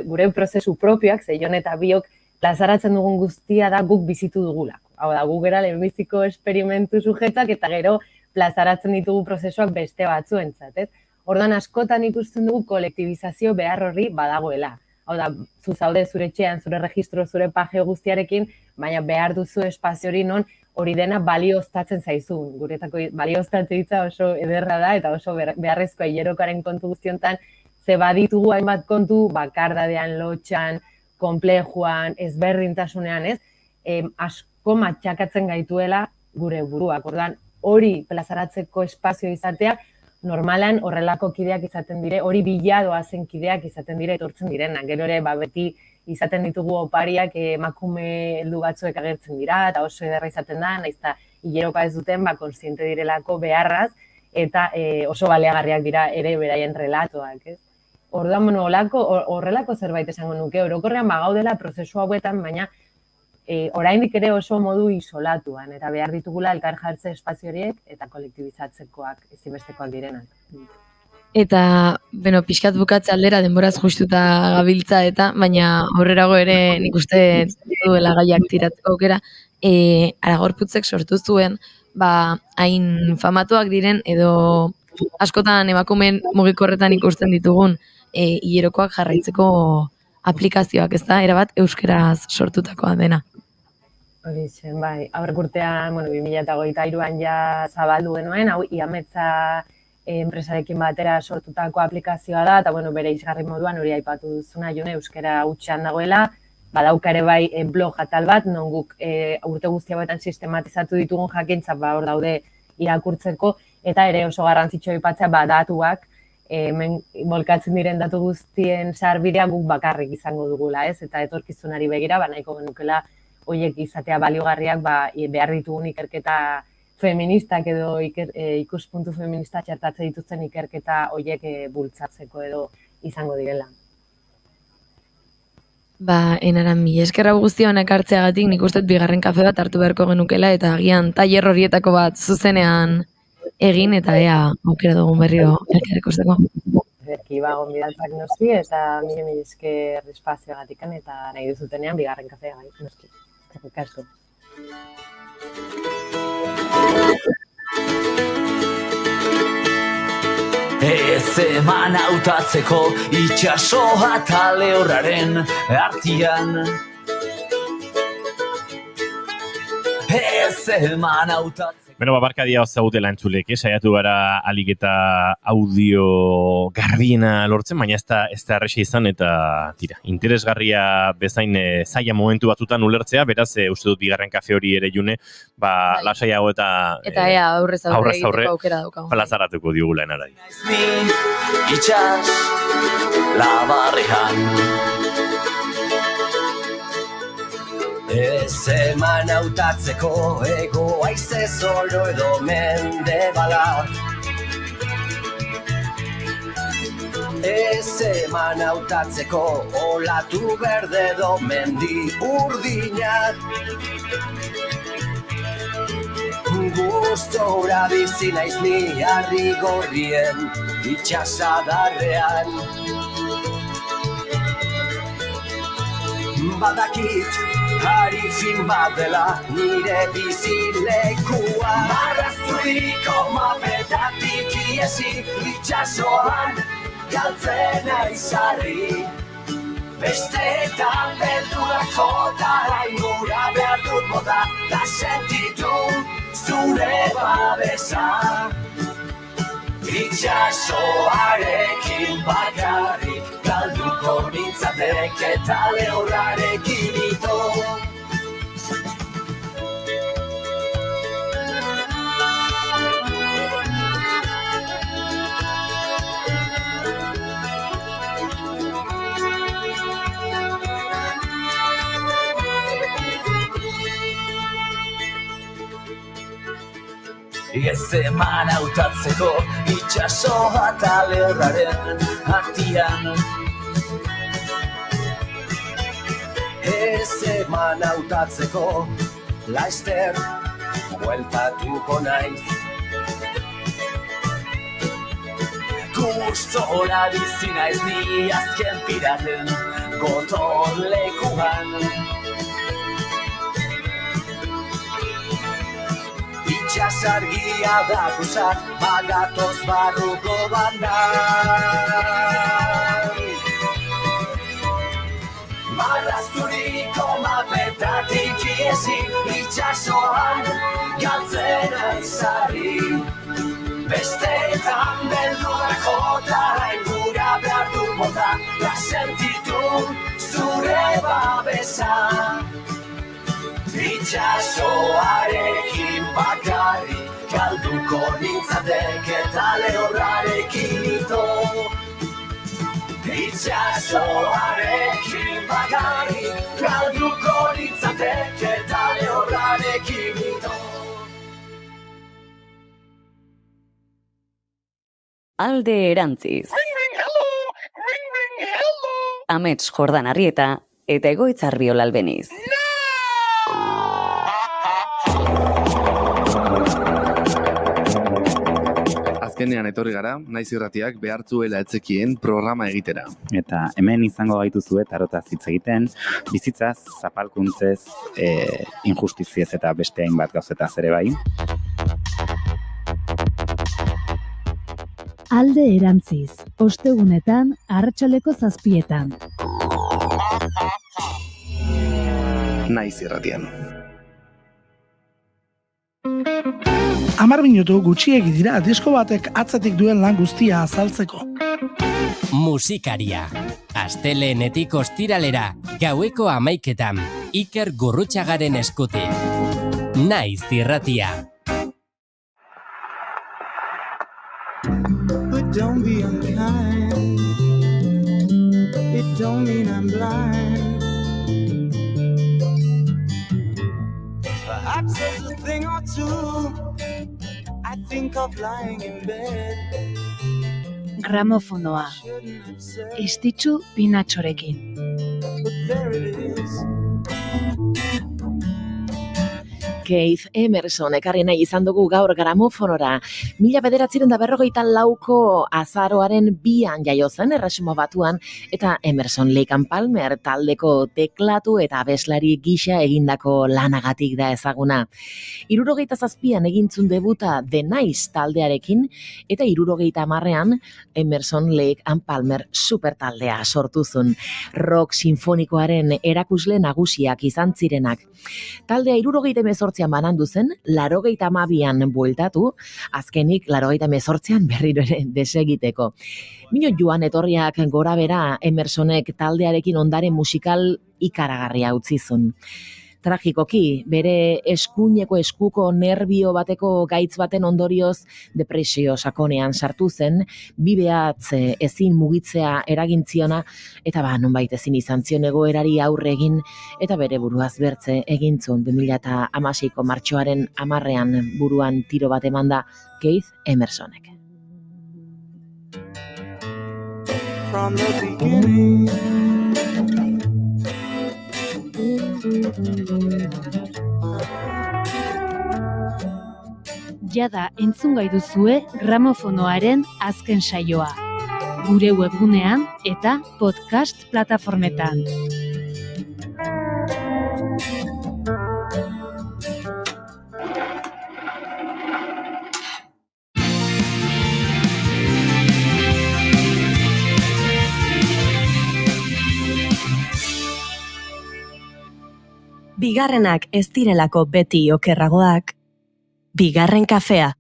gure prozesu propioak, zeion eta biok, plazaratzen dugun guztia da guk bizitu dugulako. Hau da, guk gara lehenbiziko esperimentu sujetak, eta gero plazaratzen ditugu prozesuak beste batzuentzat, ez? Ordan askotan ikusten dugu kolektibizazio behar horri badagoela. Hau da, zu zaude zure etxean, zure registro, zure pageo guztiarekin, baina behar duzu espazio hori non hori dena balioztatzen zaizun. Guretako balioztatzeitza oso ederra da eta oso beharrezkoa hilerokaren kontu guztiontan, ze baditugu hainbat kontu bakardadean, lotxan, konplejuan, ezberdintasunean, ez? Asko matxakatzen gaituela gure buruak. Ordan, hori plazaratzeko espazio izatea, normalan horrelako kideak izaten dire, hori bila doazen kideak izaten dire etortzen direnak. Gero ere, beti izaten ditugu opariak emakume heldu batzuek agertzen dira, eta oso ederra izaten da, nahiz eta hileroka ez duten, kontziente direlako beharraz, eta oso baliagarriak dira ere beraien relatoak, ez? Orduan, horrelako zerbait esango nuke, orokorrean bagaudela prozesu hauetan, baina oraindik ere oso modu isolatuan, eta behar ditugula elkar jartze espazio horiek eta kolektibizatzekoak ezinbestekoak direnak. Eta, pixkat bukatze aldera denboraz justuta gabiltza eta, baina aurrerago ere nik uste duela gaiak tiratzeko aukera, Aragorputzek sortu zuen, hain famatuak diren edo askotan emakumeen mugikorretan ikusten ditugun hilerokoak jarraitzeko aplikazioak, ez da, erabat euskeraz sortutakoa dena. Hori zen, bai, aurrek urtean, 2023an ja zabaldu genuen, hau iametza enpresarekin batera sortutako aplikazioa da, eta bere izgarri moduan hori aipatu duzuna jone euskera hutsean dagoela, badauka ere bai blog atal bat, non guk urte guztia betan sistematizatu ditugun jakintzak hor daude irakurtzeko, eta ere oso garrantzitsua aipatzea datuak, molkatzen diren datu guztien sarbidea guk bakarrik izango dugula, ez? Eta etorkizunari begira, nahiko genukela horiek izatea baliogarriak behar ditugun ikerketa feministak edo ikuspuntu feminista txertatzen dituzten ikerketa horiek bultzatzeko edo izango direla. Enaran, mi eskerra guzti honek hartzeagatik nik uste bigarren kafe bat hartu beharko genukela eta agian tailer horietako bat zuzenean egin eta ea aukera dugun berriro elkarrekosteko. Berki gonbidatzak noski eta mila esker espazioagatik eta nahi duzutenean bigarren kafea noski. Eskerrik asko. Ez eman hautatzeko itxasoa eta lehorraren artian. Ez eman hautatzeko. Beno, barkadia zaudela entzulek, saiatu gara alik eta audio garbiena lortzen, baina ez da erresa izan eta tira, interesgarria bezain zaila momentu batzutan ulertzea, beraz, uste dut bigarren kafe hori ere june, lasaiago eta ea aurrez aurre egiteko aukera daukagu. Plazaratuko diogula enarari. Itxas labarrean ez eman hautatzeko ego aize zoro edo mendebala. Ez eman hautatzeko olatu berde edo mendi urdinak. Gustora bizi naiz ni harri gorrien itxasadarrean. Badakit harifin bat dela nire bizilekua. Marrazturiko mapetatik iesi itxasoan galtzen aizarri. Besteetan beldurak jota ingura behar dut bota da sentitu zure babesa. Itxasoarekin bakarrik galduko nintzatek eta lehorrarekin ito. Ez eman hautatzeko itxasoa eta lehorraren artian. Ez eman hautatzeko laster bueltatuko naiz. Gustora bizi naiz ni azken piraten gotorlekuan. Itxasargia dakuzat bagatoz barruko bandan. Marrazturiko mapetatik iesi itxasoan galtzen aizarri. Besteetan beldurak jota ingura behar dut bota da sentitu zure babesa. Itxasoarekin bakarrik galduko nintzatek eta lehorrarekin ito. Itxasoarekin bakarrik galduko nintzatek eta lehorrarekin ito. Alde erantziz. Amets Jordan Arrieta eta Egoitzar Biola Albeniz. Azkenean etorri gara, Naiz Irratiak behartzuela etzekien programa egitera. Eta hemen izango gaituzue tarotaz hitz egiten, bizitzaz, zapalkuntzez, injustiziez eta beste hainbat gauzetaz ere bai. Alde erantziz, ostegunetan, arratsaldeko 7:00. Naiz Irratian. 10 minutu gutxiegi dira disko batek atzetik duen lan guztia azaltzeko. Musikaria. Astelehenetik ostiralera, gaueko 11:00, Iker Gurrutxagaren eskutik. Naiz Irratia. But don't be unkind. It don't mean I'm blind. Perhaps there's a thing or two think of lying in bed. Gramofonoa. Istitzu Pinatxorekin. But there it is. Keith Emerson ekarri nahi izan dugu gaur gramofonora. 1954ko azaroaren 2an jaio zen Erresuma Batuan eta Emerson Lake and Palmer taldeko teklatu eta abeslari gisa egindako lanagatik da ezaguna. 77an egintzun debuta The Nice taldearekin eta 70ean Emerson Lake and Palmer supertaldea sortu zuen. Rock sinfonikoaren erakusle nagusiak izan zirenak. Taldea 78 banandu zen, 82an bueltatu, azkenik 88an berriro ere desegiteko. Mino joan etorriak gora bera Emersonek taldearekin ondare musikal ikaragarria utzi zuen. Tragikoki, bere eskuko nerbio bateko gaitz baten ondorioz depresio sakonean sartu zen, bibeatz ezin mugitzea eragintziona, eta nonbait ezin izan zion egoerari aurre egin, eta bere buruaz bertze egintzun 2016ko martxoaren 10ean buruan tiro bat emanda Keith Emersonek. From the beginning. Jada entzun gai duzue gramofonoaren azken saioa. Gure webgunean eta podcast plataformetan. Bigarrenak ez direlako beti okerragoak, bigarren kafea.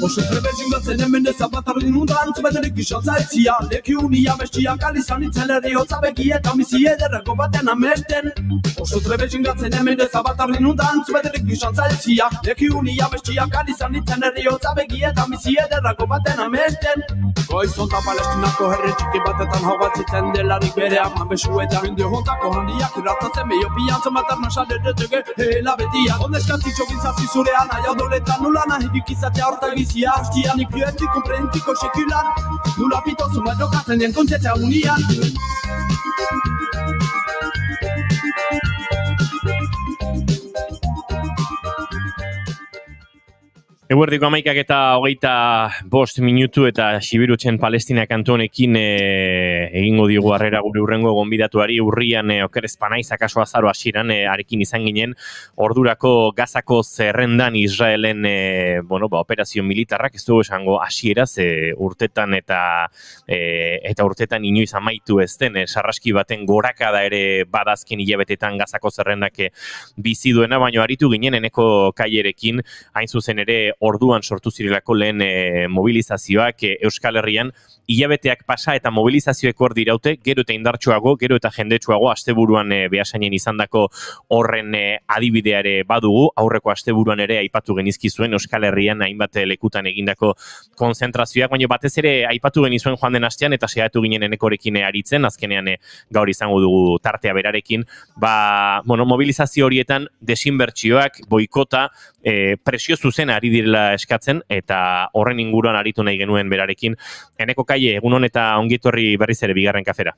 Oso trebezin batzen hemen ezabatarri nundan Zubeterik gizotzaitzia Leki unia bestiak alizan itzen eriotza begi eta mizi ederrako baten amesten Oso trebezin batzen hemen ezabatarri nundan Zubeterik gizotzaitzia Leki unia bestiak alizan itzen eriotza begi eta mizi ederrako baten amesten Goizonta Palestinako herri txiki batetan hau batzitzen delarik bere aman besuetan Inde hontako handiak irratzatzen meio piantzen materna saledetege hela betian Ondeskantitxo gintzazi zurean aia doletan nulana hidik izatea horta gizia Hostian ikriesti komprentiko sekulan Nula pito zumadokatzen den kontzetzea unian Eguerdiko 11:25 minutu eta Sibirutzen Palestina kantu honekin egingo diogu harrera gure urrengo gonbidatuari urrian oker ez banaiz akaso azaro hasieran arekin izan ginen ordurako Gazako zerrendan Israelen operazio militarrak ez dugu esango hasieraz urtetan eta urtetan inoiz amaitu ez den sarraski baten gorakada ere badazken hilabetetan Gazako zerrendak bizi duena, baina aritu ginen eneko kaierekin hain zuzen ere orduan sortu zirelako lehen mobilizazioak Euskal Herrian, hilabeteak pasa eta mobilizazioek hor diraute, gero eta indartsuago, gero eta jendetsuago, asteburuan behasainen izandako horren adibidea ere badugu, aurreko asteburuan ere aipatu genizkizuen Euskal Herrian hainbat lekutan egindako konzentrazioak, baina batez ere aipatu genizuen joan den astean eta saiatu ginen enekorekin aritzen, azkenean gaur izango dugu tartea berarekin, mobilizazio horietan desinbertsioak, boikota, presio zuzen ari direla eskatzen eta horren inguruan aritu nahi genuen berarekin. Eneko Kaie, egunon eta ongietorri berriz ere bigarren kafera.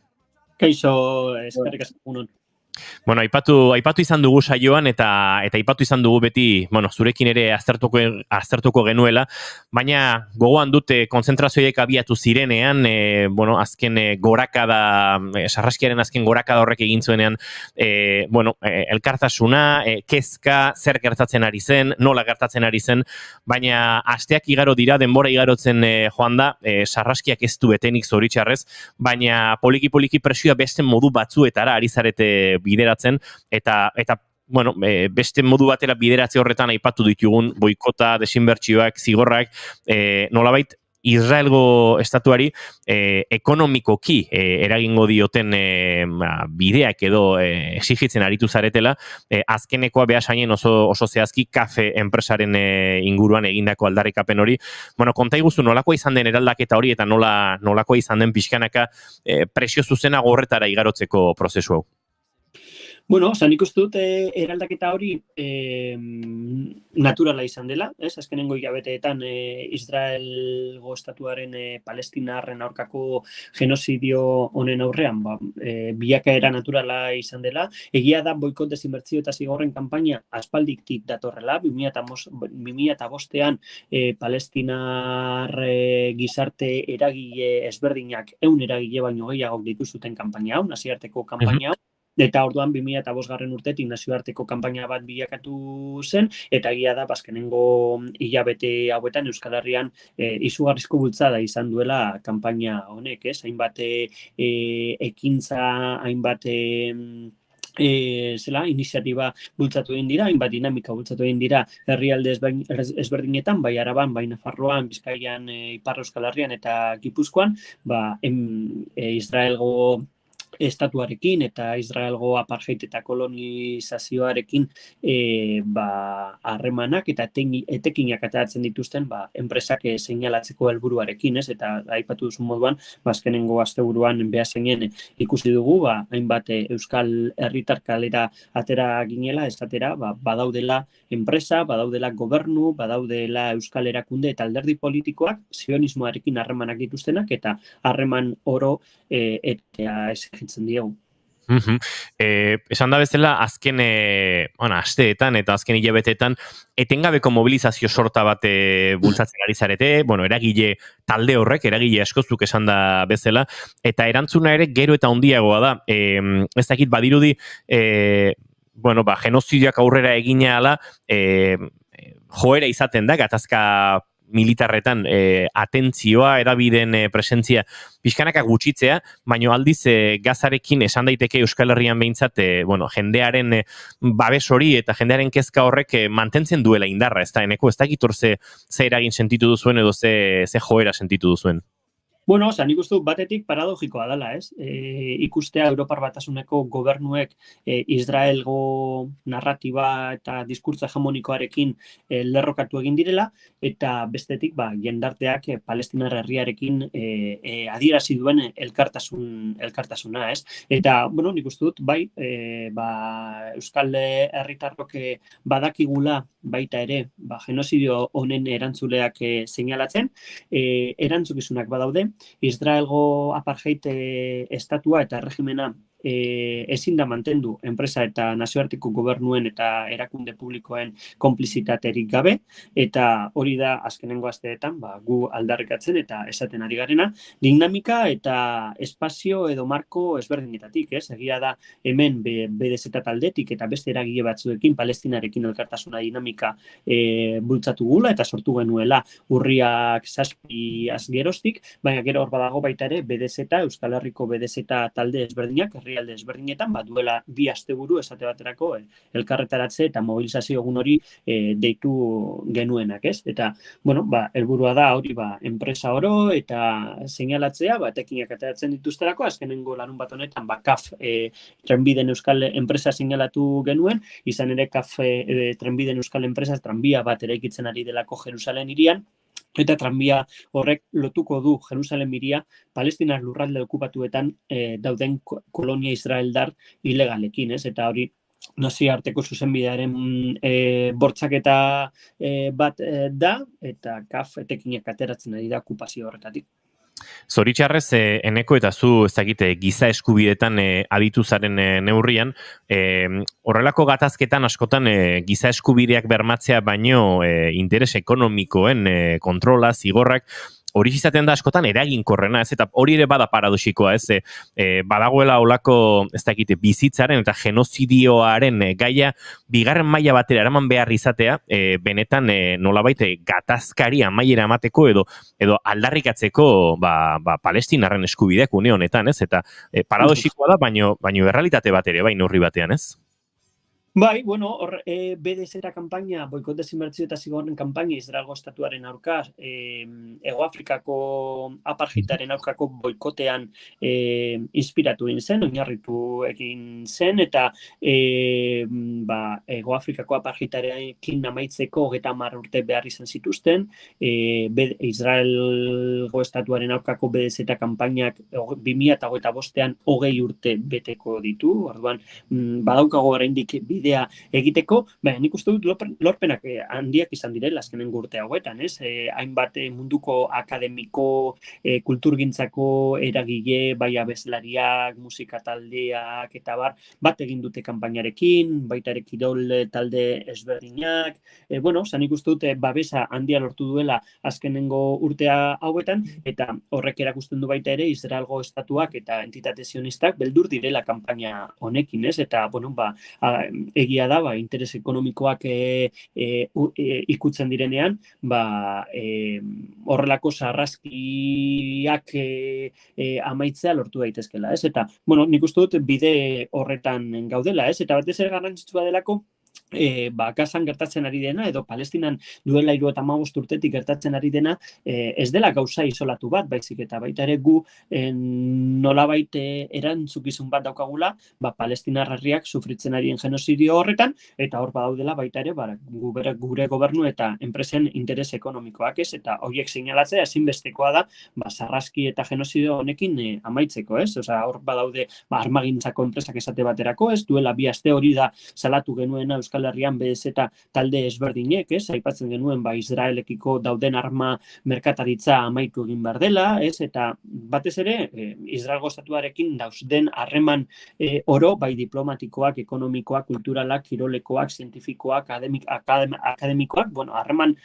Kaixo, eskerrik asko egunon. Bueno, aipatu izan dugu saioan eta aipatu izan dugu beti, zurekin ere aztertuko genuela, baina gogoan dute konzentrazioek abiatu zirenean, azken gorakada, sarraskiaren azken gorakada horrek egin zuenean, elkartasuna, kezka, zer gertatzen ari zen, nola gertatzen ari zen, baina asteak igaro dira, denbora igarotzen joan da, sarraskiak ez du etenik zoritxarrez, baina poliki presioa beste modu batzuetara ari zarete bideratzen, eta beste modu batera bideratze horretan aipatu ditugun boikota, desinbertsioak, zigorrak, nolabait Israelgo estatuari ekonomikoki eragingo dioten bideak edo exigitzen aritu zaretela, azkenekoa behasainen oso zehazki kafe enpresaren inguruan egindako aldarrikapen hori. Konta iguzu nolakoa izan den eraldaketa hori eta nolakoa izan den pixkanaka presio zuzena horretara igarotzeko prozesu hau. Nik uste dut eraldaketa hori naturala izan dela, azkenengo hilabeteetan Israelgo estatuaren palestinarren aurkako genozidio honen aurrean, bilakaera naturala izan dela. Egia da boikot desinbertsio eta zigorren kanpaina aspaldiktik datorrela, 2005ean palestinar gizarte eragile ezberdinak 100 eragile baino gehiago dituzuten kanpaina hau, nazioarteko kanpaina hau. Eta orduan 2005 urtetik nazioarteko kanpaina bat bilakatu zen, eta egia da azkenengo hilabete hauetan Euskal Herrian izugarrizko bultzada izan duela kanpaina honek, hainbat ekintza, hainbat iniziatiba bultzatu egin dira, hainbat dinamika bultzatu egin dira herrialde ezberdinetan, bai Araban, bai Nafarroan, Bizkaian, Ipar Euskal Herrian eta Gipuzkoan, Israelgo estatuarekin eta Israelgo apartheid eta kolonizazioarekin harremanak eta etekinak ateratzen dituzten enpresak seinalatzeko helburuarekin, eta aipatu duzun moduan, azkenengo asteburuan behasainen ikusi dugu, hainbat euskal herritar kalera atera ginela, esatera, badaudela enpresa, badaudela gobernu, badaudela euskal erakunde eta alderdi politikoak zionismoarekin harremanak dituztenak eta harreman oro eta exigitzen diegu. Esan da bezala, azken asteetan eta azken hilabeteetan etengabeko mobilizazio sorta bat bultzatzen ari zarete, eragile talde horrek, eragile askozuk esan da bezala, eta erantzuna ere gero eta handiagoa da. Ez dakit badirudi, genozidioak aurrera egina ala, joera izaten da, gatazka militarretan atentzioa, edabideen presentzia pixkanaka gutxitzea, baina aldiz Gazarekin esan daiteke Euskal Herrian behintzat jendearen babes hori eta jendearen kezka horrek mantentzen duela indarra, ez da eneko, ez dakit hor ze eragin sentitu duzuen edo ze joera sentitu duzuen. Nik uste dut batetik paradogikoa dela, ikustea Europar Batasuneko gobernuek Israelgo narratiba eta diskurtso hegemonikoarekin lerrokatu egin direla, eta bestetik jendarteak Palestinar herriarekin adierazi duen elkartasuna, Eta, nik uste dut, Euskal Herritarrok badakigula baita ere, genozidio honen erantzuleak seinalatzen, erantzukizunak badaude, Israelgo apartheid estatua eta erregimena ezin da mantendu enpresa eta nazioarteko gobernuen eta erakunde publikoen konplizitaterik gabe, eta hori da azkenengo asteetan gu aldarrikatzen eta esaten ari garena, dinamika eta espazio edo marko ezberdinetatik, egia da hemen BDZ taldetik eta beste eragile batzuekin Palestinarekin elkartasuna dinamika bultzatu gula eta sortu genuela urriak 7 geroztik, baina gero hor badago baita ere BDZ, Euskal Herriko BDZ talde ezberdinak, herrialde ezberdinetan, duela 2 asteburu esate baterako elkarretaratze eta mobilizazio egun hori deitu genuenak, Eta, helburua da hori enpresa oro eta seinalatzea, etekinak ateratzen dituzterako, azkenengo larun bat honetan, KAF trenbiden euskal enpresa seinalatu genuen, izan ere KAF trenbiden euskal enpresa tranbia bat eraikitzen ari delako Jerusalen hirian, eta tranbia horrek lotuko du Jerusalen hiria Palestinar lurralde okupatuetan dauden kolonia israeldar ilegalekin, eta hori nazioarteko zuzenbidearen bortxaketa bat da, eta KAF etekinak ateratzen ari da okupazio horretatik. Zoritxarrez, eneko eta zu ez dakite giza eskubidetan aditu zaren neurrian, horrelako gatazketan askotan giza eskubideak bermatzea baino interes ekonomikoen kontrola, zigorrak, hori izaten da askotan eraginkorrena, ez, eta hori ere bada paradoxikoa, ez, badagoela olako, ez dakite, bizitzaren eta genozidioaren gaia bigarren maila batera eraman behar izatea, benetan nolabait gatazkari amaiera emateko edo aldarrikatzeko palestinarren eskubideak une honetan, ez, eta paradoxikoa da, baino errealitate bat ere, bai neurri batean, ez? Bai, bueno, BDZ-era kanpaina, boikot desinbertsio eta zigorren kanpaina Israelgo estatuaren aurka, Hego Afrikako apartheidaren aurkako boikotean inspiratu egin zen, oinarritu egin zen, eta Hego Afrikako apartheidarekin amaitzeko 30 urte behar izan zituzten, Israelgo estatuaren aurkako BDZ kanpainak 2025ean 20 urte beteko ditu, orduan badaukago oraindik bidea egiteko, baina nik uste dut lorpenak handiak izan direla azkenengo urte hauetan, ez? Hainbat munduko akademiko, kulturgintzako eragile, bai abeslariak, musika taldeak, eta bat egin dute kanpainarekin, baita ere kirol talde ezberdinak, nik uste dut babesa handia lortu duela azkenengo urtea hauetan, eta horrek erakusten du baita ere Israelgo estatuak eta entitate zionistak beldur direla kanpaina honekin, ez? Eta, egia da, interes ekonomikoak ikutzen direnean, horrelako sarraskiak amaitzea lortu daitezkela, ez? Eta, nik uste dut bide horretan gaudela, ez? Eta batez ere garrantzitsua delako, Gazan gertatzen ari dena, edo Palestinan duela 75 urtetik gertatzen ari dena, ez dela gauza isolatu bat, baizik eta baita ere gu nolabait erantzukizun bat daukagula, Palestinar herriak sufritzen arien genozidio horretan, eta hor badaudela baita ere gure gobernu eta enpresen interes ekonomikoak, ez? Eta horiek seinalatzea ezinbestekoa da, sarraski eta genozidio honekin amaitzeko, ez? Osea, hor badaude armagintzako enpresak esate baterako, ez? Duela 2 aste hori da salatu genuena Euskal Herrian BDZ talde ezberdinek, ez? Aipatzen genuen Israelekiko dauden arma merkataritza amaitu egin behar dela, ez? Eta batez ere Israelgo estatuarekin dauden harreman oro, bai diplomatikoak, ekonomikoak, kulturalak, kirolekoak, zientifikoak, akademikoak, harreman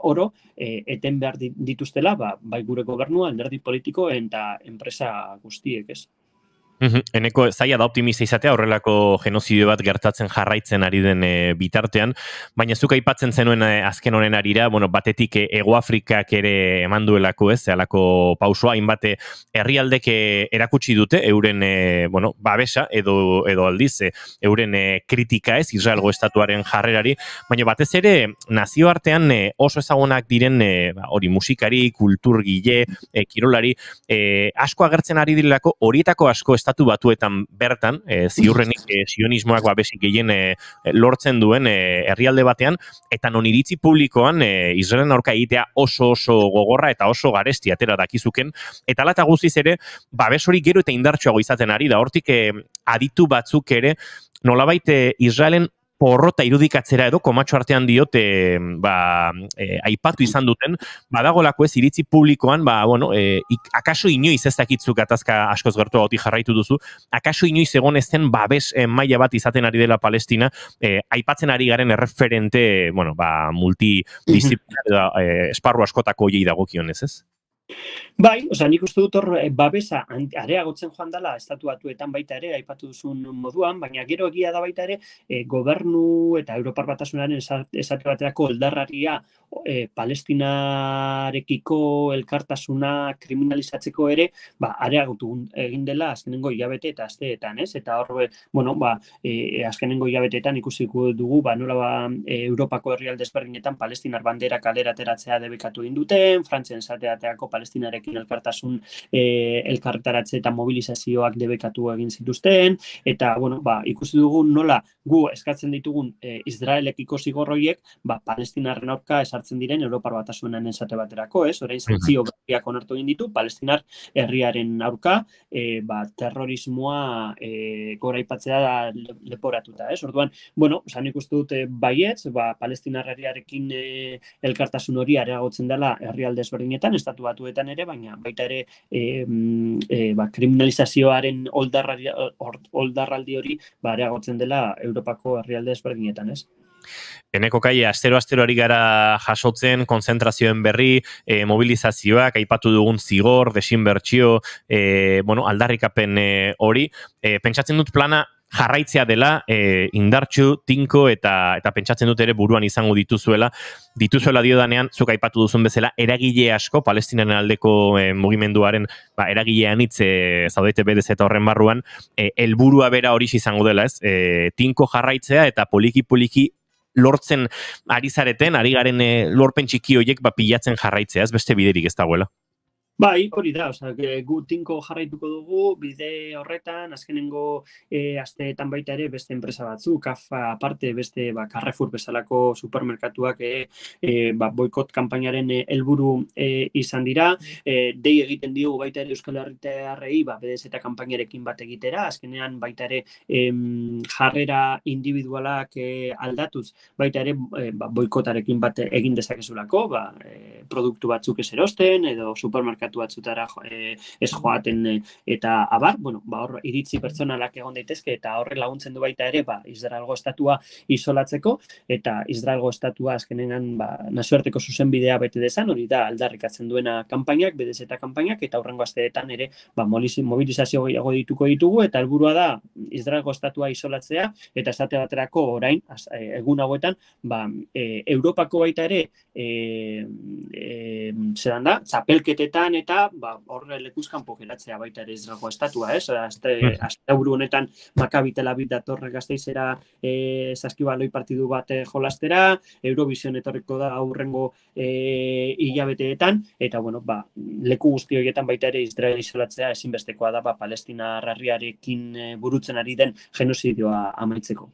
oro eten behar dituztela, bai gure gobernua, alderdi politiko eta enpresa guztiek, ez? Eneko zaila da optimista izatea horrelako genozidio bat gertatzen jarraitzen ari den bitartean, baina zuk aipatzen zenuen azken honen arira, batetik Hego Afrikak ere eman duelako, ez, halako pausua, hainbat herrialdek erakutsi dute euren babesa edo aldiz euren kritika, ez, Israelgo estatuaren jarrerari, baina batez ere nazioartean oso ezagunak diren hori musikari, kulturgile, kirolari, asko agertzen ari direlako, horietako asko estatu batuetan bertan, ziurrenik sionismoak babesik gehien lortzen duen herrialde batean, eta non iritzi publikoan Israelen aurka egitea oso gogorra eta oso garesti atera dakizuken, eta lata guztiz ere, babes hori gero eta indartsuago izaten ari da, hortik aditu batzuk ere, nolabait Israelen porrota irudikatzera edo komatxo artean diote aipatu izan duten, badagolako ez iritzi publikoan, akaso inoiz ez dakitzuk gatazka askoz gertu gauti jarraitu duzu, akaso inoiz egon ez den babes maila bat izaten ari dela Palestina, aipatzen ari garen erreferente, multidisziplinar esparru askotako hoiei dagokionez, ez? Bai, nik uste dut hor babesa areagotzen joan dela estatu batuetan baita ere, aipatu duzun moduan, baina gero egia da baita ere, gobernu eta Europar Batasunaren esate baterako oldarraria Palestinarekiko elkartasuna kriminalizatzeko ere, areagotu egin dela azkenengo hilabete eta asteetan, ez? Eta hor, azkenengo hilabeteetan ikusiko dugu, nola Europako herrialde ezberdinetan Palestinar bandera kalera ateratzea debekatu egin duten, Frantzian esateateako Palestinarekin elkartasun elkartaratze eta mobilizazioak debekatu egin zituzten, eta ikusi dugu nola gu eskatzen ditugun Israelekiko zigorroiek Palestinarren aurka esartzen diren Europar Batasunen esate baterako, ez? Orain santzio berriak onartu egin ditu Palestinar herriaren aurka, terrorismoa goraipatzea leporatuta, ez? Orduan, nik uste dut baietz, Palestinar herriarekin elkartasun hori areagotzen dela herrialde ezberdinetan, estatu batuetan momentuetan ere, baina baita ere kriminalizazioaren oldarraldi hori areagotzen dela Europako herrialde ezberdinetan, ez? Eneko Kai, astero ari gara jasotzen, konzentrazioen berri, mobilizazioak, aipatu dugun zigor, desinbertsio, aldarrikapen hori. Pentsatzen dut plana jarraitzea dela, indartsu, tinko eta pentsatzen dut ere buruan izango dituzuela diodanean, zuk aipatu duzun bezala, eragile asko, Palestinaren aldeko mugimenduaren eragile anitz zaudete bedez eta horren barruan, helburua bera hori izango dela, ez? Tinko jarraitzea eta poliki lortzen ari zareten, ari garen lorpen txiki horiek pilatzen jarraitzea, ez beste biderik ez dagoela. Bai, hori da, gu tinko jarraituko dugu, bide horretan, azkenengo asteetan baita ere beste enpresa batzu, kafa aparte, beste Carrefour bezalako supermerkatuak boikot kanpainaren helburu izan dira, dei egiten diogu baita ere Euskal Herritarrei, bedez eta kanpainarekin bat egitera, azkenean baita ere jarrera individualak aldatuz, baita ere boikotarekin bat egin dezakezulako, produktu batzuk ez erosten, edo supermerkatu batzutara ez joaten eta abar, hor iritzi pertsonalak egon daitezke eta horre laguntzen du baita ere Israelgo estatua isolatzeko eta Israelgo estatua azkenean nazioarteko zuzenbidea bete dezan, hori da aldarrikatzen duena kanpainak, bedez eta kanpainak eta hurrengo asteetan ere mobilizazio gehiago ditugu eta helburua da Israelgo estatua isolatzea eta esate baterako orain egun hauetan Europako baita ere zelan da, txapelketetan eta horre lekuzkanpo geratzea baita ere Israelgo estatua, ez? Asteburu honetan Maccabi Tel Aviv datorre Gasteizera saskibaloi partidu bat jolastera, Eurovision etorriko da aurrengo hilabeteetan, eta leku guzti horietan baita ere Israel isolatzea ezinbestekoa da Palestina herriarekin burutzen ari den genozidioa amaitzeko.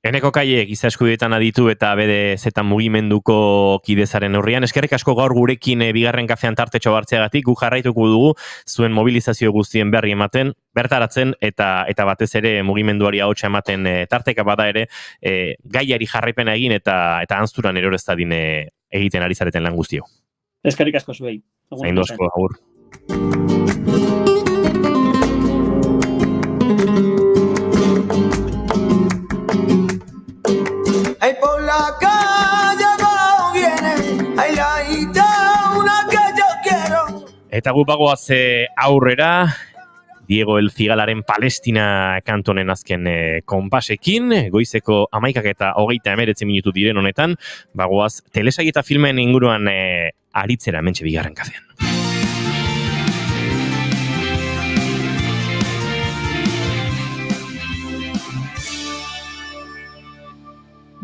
Eneko Kai, giza eskubidietan aditu eta BDZ mugimenduko kidezaren aurrean. Eskerrik asko gaur gurekin bigarren kafean tartetxo hartzeagatik, gu jarraituko dugu zuen mobilizazio guztien berri ematen, bertaratzen eta batez ere mugimenduari ahotsa ematen tarteka bada ere gaiari jarraipena egin eta antzuran eror ez dadin egiten ari zareten lan guztio. Eskerrik asko zuei. Zaindu asko, agur. Ay, por la calle va viene, ay, la una que yo quiero. Eta gu bagoaz aurrera, Diego El Cigalaren Palestina kantonen azken konpasekin, goizeko 11:29 minutu diren honetan, bagoaz telesail eta filmen inguruan aritzera hementxe bigarren kafean.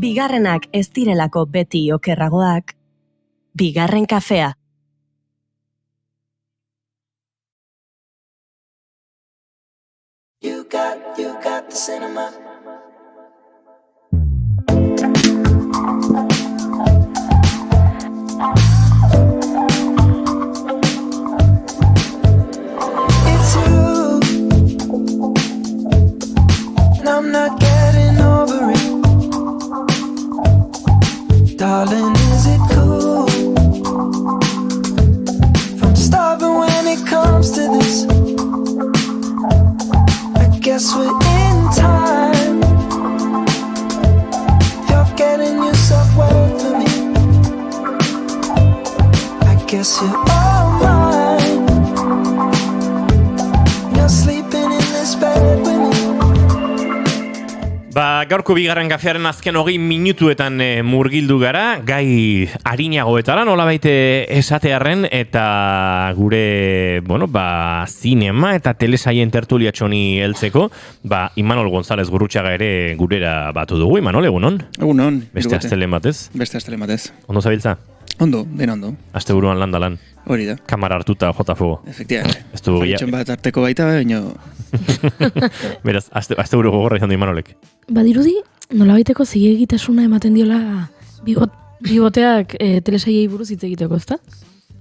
Bigarrenak ez direlako beti okerragoak, bigarren kafea. You got the cinema. It's you, and I'm not getting over it. Darling, is it cool? If I'm starving when it comes to this, I guess we're in time. If you're getting yourself well for me, I guess you're all mine. You're sleeping in this bed with me. Gaurko bigarren kafearen azken 20 minutuetan murgildu gara, gai arinagoetara nolabait esatearren, eta gure, zinema eta telesaien tertuliatxoni heltzeko, Imanol González Gurrutxaga ere gurera batu dugu. Imanol, egunon? Egunon. Beste astelen batez? Beste astelen batez. Ondo zabiltza? Ondo, dena ondo. Aste buruan lan. Hori da. Kamara hartuta jota fuego. Efectivamente. Ez du Falitxon bat arteko baita, baina... Beraz, aste buru gogorra izan du Imanolek. Badirudi, nolabaiteko zilegitasuna ematen diola biboteak telesaiei buruz hitz egiteko, ezta?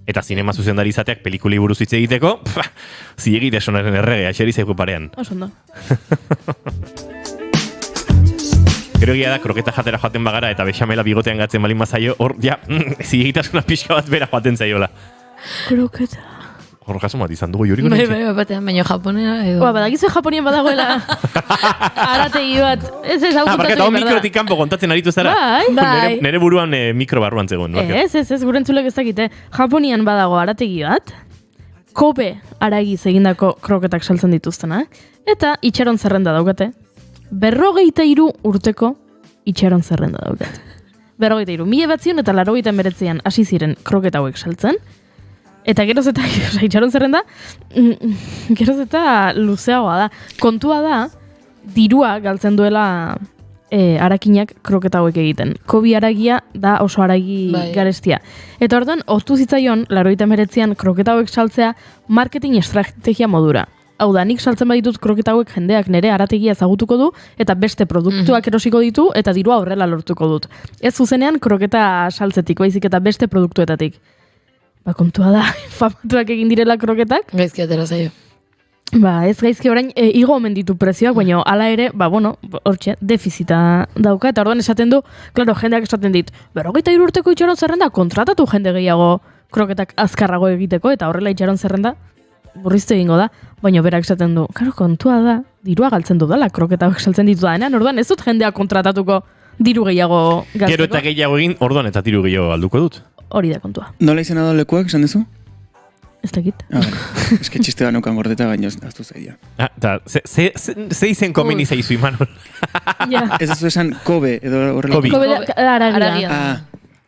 Eta zinema zuzendari izateak pelikuli buruz hitz egiteko, zilegitasunaren errege, axeri zaiku parean. Osondo. Gero egia da, kroketa jatera joaten bagara eta bexamela bigotean gatzen balin bazaio, hor, zilegitasuna pixka bat bera joaten zaiola. Kroketa. Hor kaso bat izan dugu juri Bai, batean, baina japonera edo. Badakizu Japonien badagoela arategi bat. Ez autotatu barkatu, hau mikrotik kanpo kontatzen aritu zara. Bai. Nere buruan mikro barruan zegoen. Ez, gure entzulek ez dakite. Japonian badago arategi bat, Kobe aragiz egindako kroketak saltzen dituztena, eta itxaron zerrenda daukate. 53 urteko itxaron zerrenda daukate. 53. 1989an hasi ziren kroketa hauek saltzen, eta geroz eta itxaron zerrenda, geroz eta luzeagoa da. Kontua da, dirua galtzen duela arakinak kroketa hauek egiten. Kobe aragia da oso aragi garestia. Eta orduan, hortu zitzaion, 89an kroketa hauek saltzea marketing estrategia modura. Hau da, nik saltzen baditut kroketa hauek jendeak nire arategia ezagutuko du, eta beste produktuak erosiko ditu, eta dirua horrela lortuko dut. Ez zuzenean kroketa saltzetik, baizik eta beste produktuetatik. Kontua da, famatuak egin direla kroketak. Gaizki atera zaio. Ez gaizki orain, igo omen ditu prezioak, baina hala ere, hortxe, defizita dauka, eta orduan esaten du, klaro, jendeak esaten dit, 53 urteko itxaron zerrenda, kontratatu jende gehiago kroketak azkarrago egiteko, eta horrela itxaron zerrenda, burriztu egingo da, baina berak esaten du, klaro, kontua da, dirua galtzen dudala, kroketak saltzen ditu da, orduan ez dut jendeak kontratatuko diru gehiago galtzeko. Gero eta gehiago egin, orduan eta diru gehiago galduko dut. Hori da kontua. Nola izena da lekuak, esan duzu? Ez dakit. Ez que txiste nukan gordeta, baina aztu zaila. Ze izen komeni zaizu, Imanol? Ez ez esan Kobe, edo horrela. Kobe aragia.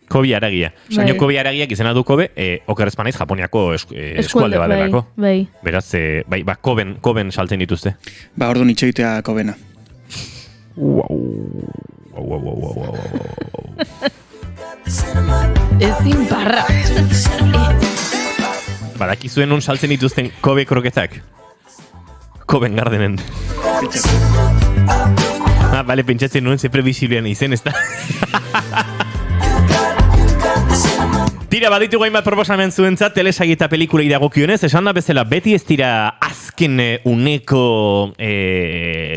Kobe aragia. Baina Kobe aragiak izena du Kobe, okerrezpanaiz Japoniako eskualde bat delako. Beraz, Koben saltzen dituzte. Orduan itxegitea Kobena. Ezin barra. Badakizuen non saltzen dituzten Kobe kroketak? Koben Gardenen. Bale, pentsatzen nuen ze previsiblean izen, ez da? Tira, baditu gainbat proposamen zuentzat, telesagi eta pelikulei dagokionez, esan da bezala, beti ez dira azken uneko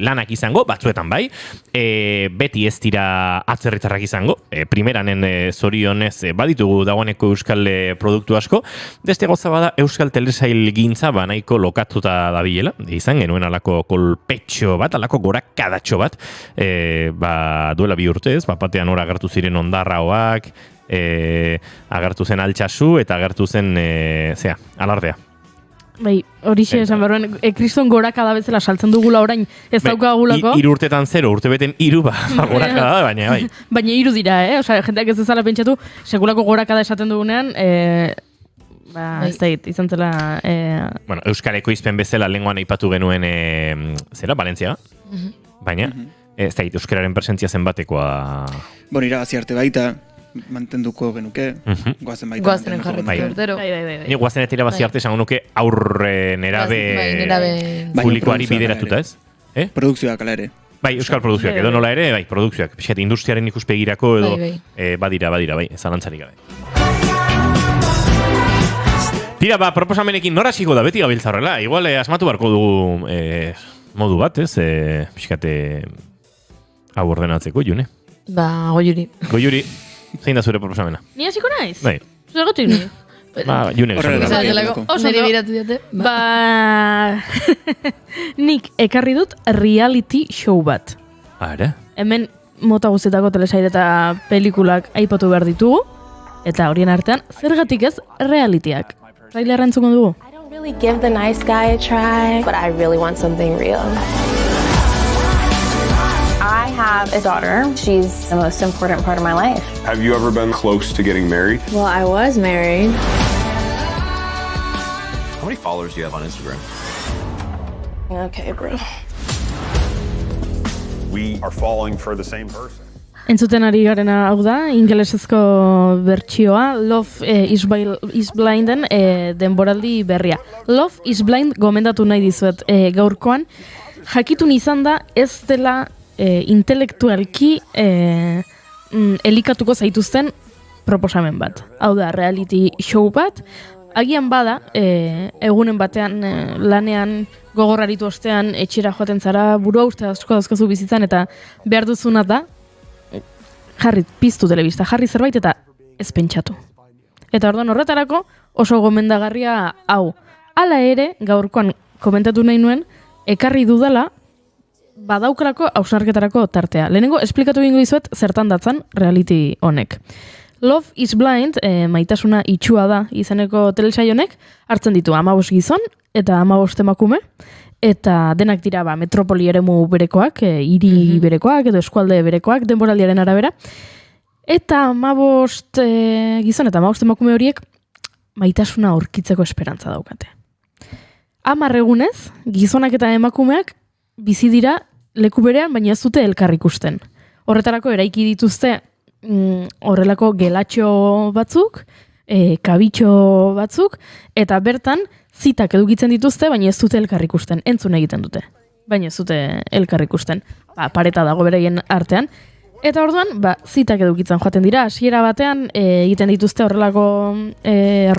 lanak izango, batzuetan bai, beti ez dira atzerritarrak izango, primeranen zorionez baditugu dagoeneko euskal produktu asko, beste goza bada euskal telesail gintza nahiko lokatuta dabilela, izan genuen alako kolpetxo bat, alako gorakadatxo bat, duela 2 urtez, batean hor agertu ziren ondarraoak, agertu zen altxasu eta agertu zen alardea. Horixe esan beruen, kriston gorakada bezala saltzen dugula orain ez daukagulako. 3 urtetan 0, urtebeten 3 gorakada, baina bai. Baina 3 dira, osea, jendeak ez ezala pentsatu, sekulako gorakada esaten dugunean, ez da izan zela... Euskareko izpen bezala lenguan aipatu genuen, Valentziaga? Baina, ez da euskararen presentzia zenbatekoa... Irabazi arte baita, mantenduko genuke, goazen baita. Goazen jarretuko urtero. Ni goazen eta irabazi arte esango nuke aurre nerabe publikoari bideratuta, ez? Produkzioak ala ere. Euskal produkzioak, edo nola ere, produkzioak. Pixat, industriaren ikuspegirako edo badira, zalantzarik gabe. Tira, proposamenekin nora hasiko da beti gabiltza horrela. Igual, asmatu barko dugu modu bat, ez? Pixkat, hau ordenatzeko, June. Goiuri. Goiuri. Zein da zure proposamena? Ni hasiko naiz? Bai. Zergatik ni? June Neri biratu diote. Nik ekarri dut reality show bat. Ara? Hemen mota guztietako telesail eta pelikulak aipatu behar ditugu, eta horien artean zergatik ez realityak. Trailerra entzuko dugu. I don't really give the nice guy a try, but I really want something real. I have a daughter. She's the most important part of my life. Have you ever been close to getting married? Well, I was married. How many followers do you have on Instagram? Okay, bro. We are falling for the same person. Entzuten ari garena hau da, ingelesezko bertsioa, Love is Blinden denboraldi berria. Love is Blind gomendatu nahi dizuet gaurkoan. Jakitun izan da ez dela intelektualki elikatuko zaituzten proposamen bat. Hau da, reality show bat. Agian bada, egunen batean lanean gogorraritu ostean etxera joaten zara, burua uste asko dauzkazu bizitzan, eta behar duzuna da, jarri piztu telebista, jarri zerbait eta ez pentsatu. Eta orduan horretarako oso gomendagarria hau. Hala ere, gaurkoan komentatu nahi nuen, ekarri dudala badaukalako hausnarketarako tartea. Lehenengo, esplikatu egingo dizuet zertan datzan reality honek. Love is Blind, maitasuna itxua da izeneko telesail honek, hartzen ditu 15 gizon eta 15 emakume, eta denak dira metropoli eremu berekoak, hiri berekoak edo eskualde berekoak denboraldiaren arabera. Eta 15 gizon eta 15 emakume horiek maitasuna aurkitzeko esperantza daukate. 10 egunez, gizonak eta emakumeak bizi dira leku berean, baina ez dute elkar ikusten. Horretarako eraiki dituzte horrelako gelatxo batzuk, kabitxo batzuk, eta bertan zitak edukitzen dituzte, baina ez dute elkar ikusten. Entzun egiten dute, baina ez dute elkar ikusten. Pareta dago beraien artean. Eta orduan, zitak edukitzen joaten dira, hasiera batean egiten dituzte horrelako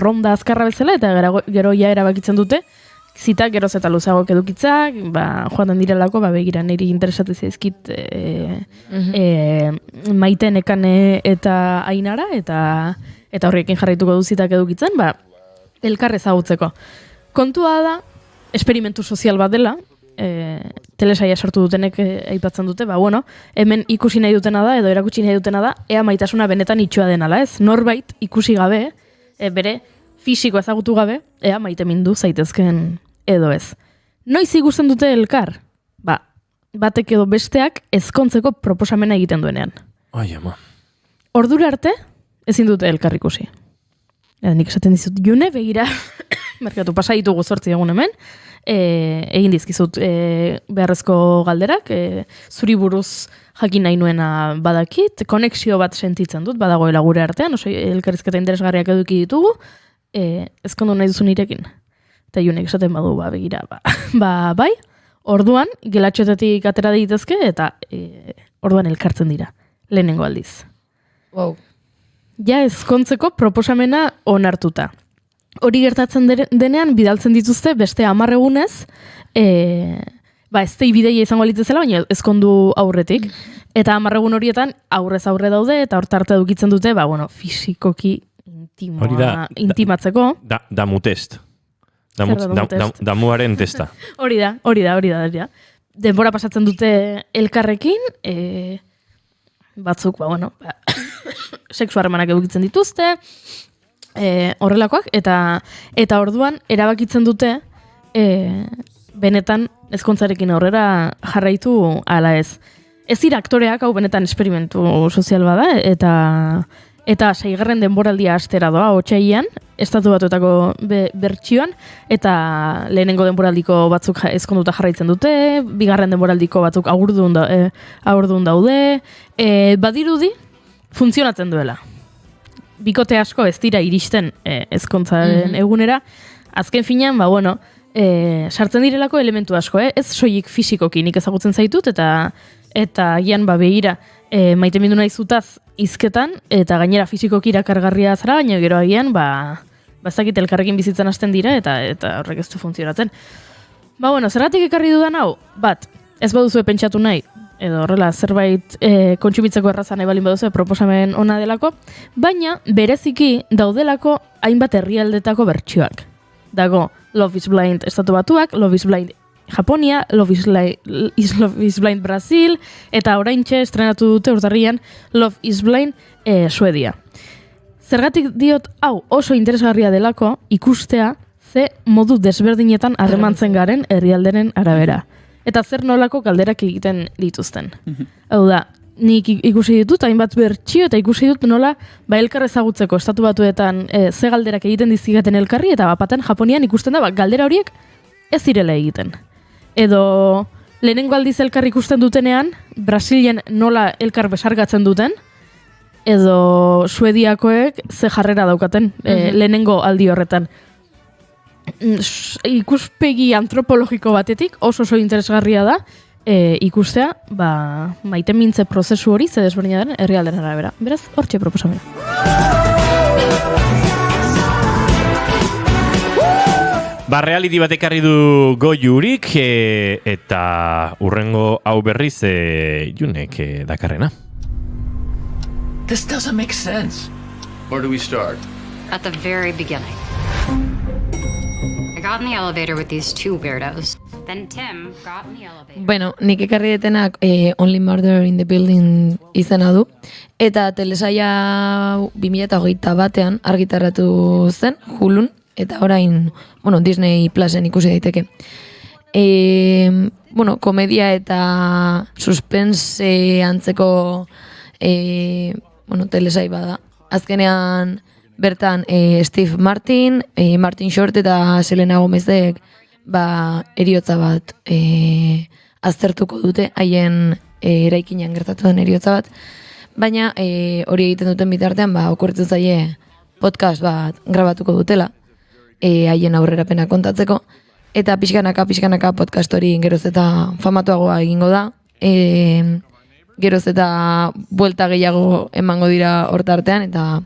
ronda azkarra bezala, eta gero ja erabakitzen dute, zitak geroz eta luzeagok edukitzak, joaten direlako, begira niri interesatu zaizkit Maite, Nekane eta Ainara, eta horrekin jarraituko du zitak edukitzen, elkar ezagutzeko. Kontua da, esperimentu sozial bat dela, telesaia sortu dutenek aipatzen dute, hemen ikusi nahi dutena da, edo erakutsi nahi dutena da, ea maitasuna benetan itxua denala, ez? Norbait ikusi gabe, bere fisiko ezagutu gabe, ea maite mindu zaitezken edo ez. Noiz ikusten dute elkar? Batek edo besteak ezkontzeko proposamena egiten duenean. Ai, ama. Ordura arte, ezin dute elkar ikusi. Nik esaten dizut, June, begira, merkatu pasa ditugu 8 egun hemen, egin dizkizut beharrezko galderak, zuri buruz jakin nahi nuena badakit, konexio bat sentitzen dut, badagoela gure artean, oso elkarrizketa interesgarriak eduki ditugu, ezkondu nahi duzu nirekin. Eta Junek esaten badu, begira, bai, orduan, gelatxotetik atera ditezke, eta orduan elkartzen dira, lehenengo aldiz. Wow. Ja ezkontzeko proposamena onartuta. Hori gertatzen denean, bidaltzen dituzte beste 10 egunez, ez bideia izango litzezela, baina ezkondu aurretik. Eta 10 egun horietan aurrez aurre daude, eta hortarte edukitzen dute, fisikoki intimatzeko. Damu test. Damuaren testa. Hori da. Denbora pasatzen dute elkarrekin, batzuk, sexu harremanak edukitzen dituzte, horrelakoak, eta orduan erabakitzen dute benetan ezkontzarekin aurrera jarraitu ala ez. Ez dira aktoreak, hau benetan esperimentu sozial bada, eta 6. denboraldia astera doa, otsailean, estatu batuetako bertsioan, eta lehenengo denboraldiko batzuk ezkonduta jarraitzen dute, 2. denboraldiko batzuk agurdun daude, badirudi funtzionatzen duela. Bikote asko ez dira iristen ezkontzaren egunera, azken finean, sartzen direlako elementu asko, ez soilik fisikoki nik ezagutzen zaitut, eta gian begira maite mindu nahi zutaz izketan, eta gainera fisikoki irakargarria zara, baina gero agian, ezakit elkarrekin bizitzen hasten dira, eta horrek ez du funtzionatzen. Zergatik ekarri dudan hau, ez baduzue pentsatu nahi, edo horrela zerbait kontsumitzeko erraza nahi balin baduzue proposamen ona delako, baina bereziki daudelako hainbat herrialdetako bertsioak. Dago Love is Blind Estatu Batuak, Love is Blind Japonia, Love is Blind Brasil, eta oraintxe estrenatu dute urtarrian Love is Blind Suedia. Zergatik diot hau oso interesgarria delako ikustea ze modu desberdinetan harremantzen garen herrialderen arabera. Eta zer nolako galderak egiten dituzten. Hau da, nik ikusi ditut, hainbat bertsio, eta ikusi dut nola elkar ezagutzeko Estatu Batuetan ze galderak egiten dizigaten elkarri, eta bapaten Japonian ikusten da, galdera horiek ez direla egiten. Edo lehenengo aldiz elkar ikusten dutenean, Brasilien nola elkar besargatzen duten, edo Suediakoek ze jarrera daukaten lehenengo aldi horretan. Ikuspegi antropologiko batetik oso interesgarria da ikustea, maite mintze prozesu hori ze desberdina den herrialderen arabera. Beraz, hortxe proposamena. Reality bat ekarri du Goiurik, eta urrengo hau berriz Junek dakarrena. This doesn't make sense. Where do we start? at the very beginning. I got in the elevator with these two weirdos. Then Tim got in the elevator. Bueno, nik ekarri detenak Only Murder in the Building izena du. Eta telesaia 2021 argitaratu zen, Hulun, eta orain, Disney Plusen ikusi daiteke. Komedia eta suspense antzeko telesai bada. Azkenean bertan Steve Martin, Martin Short eta Selena Gomezek eriotza bat aztertuko dute, haien eraikinean gertatu den eriotza bat, baina hori egiten duten bitartean okurritzen zaie podcast bat grabatuko dutela, haien aurrerapena kontatzeko, eta pixkanaka podcast hori geroz eta famatuagoa egingo da, geroz eta buelta gehiago emango dira hortartean, eta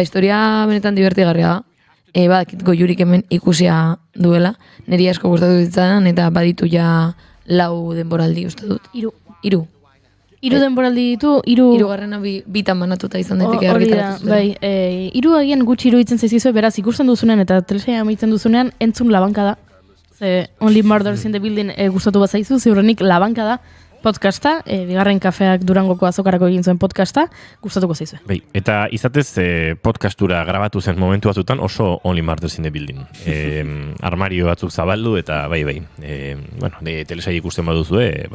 historia benetan divertigarria da. Badakit Goiurik hemen ikusia duela, niri asko gustatu ditzan, eta baditu ja 4 denboraldi uste dut. 3. 3 denboraldi ditu, 3. bitan banatuta izan daiteke argitaratu zuen. 3 agian gutxi iruditzen zaizkizue, beraz ikusten duzunean eta telesaia amaitzen duzunean entzun labanka da. Ze Only Murders in the Building gustatu bat zaizu, ziurrenik labanka da. Podcasta, bigarren kafeak Durangoko azokarako egin zuen podcasta, gustatuko zaizue. Eta izatez podcastura grabatu zen momentu batzutan oso Only Murders in the Building. Armario batzuk zabaldu eta telesaia ikusten baduzue,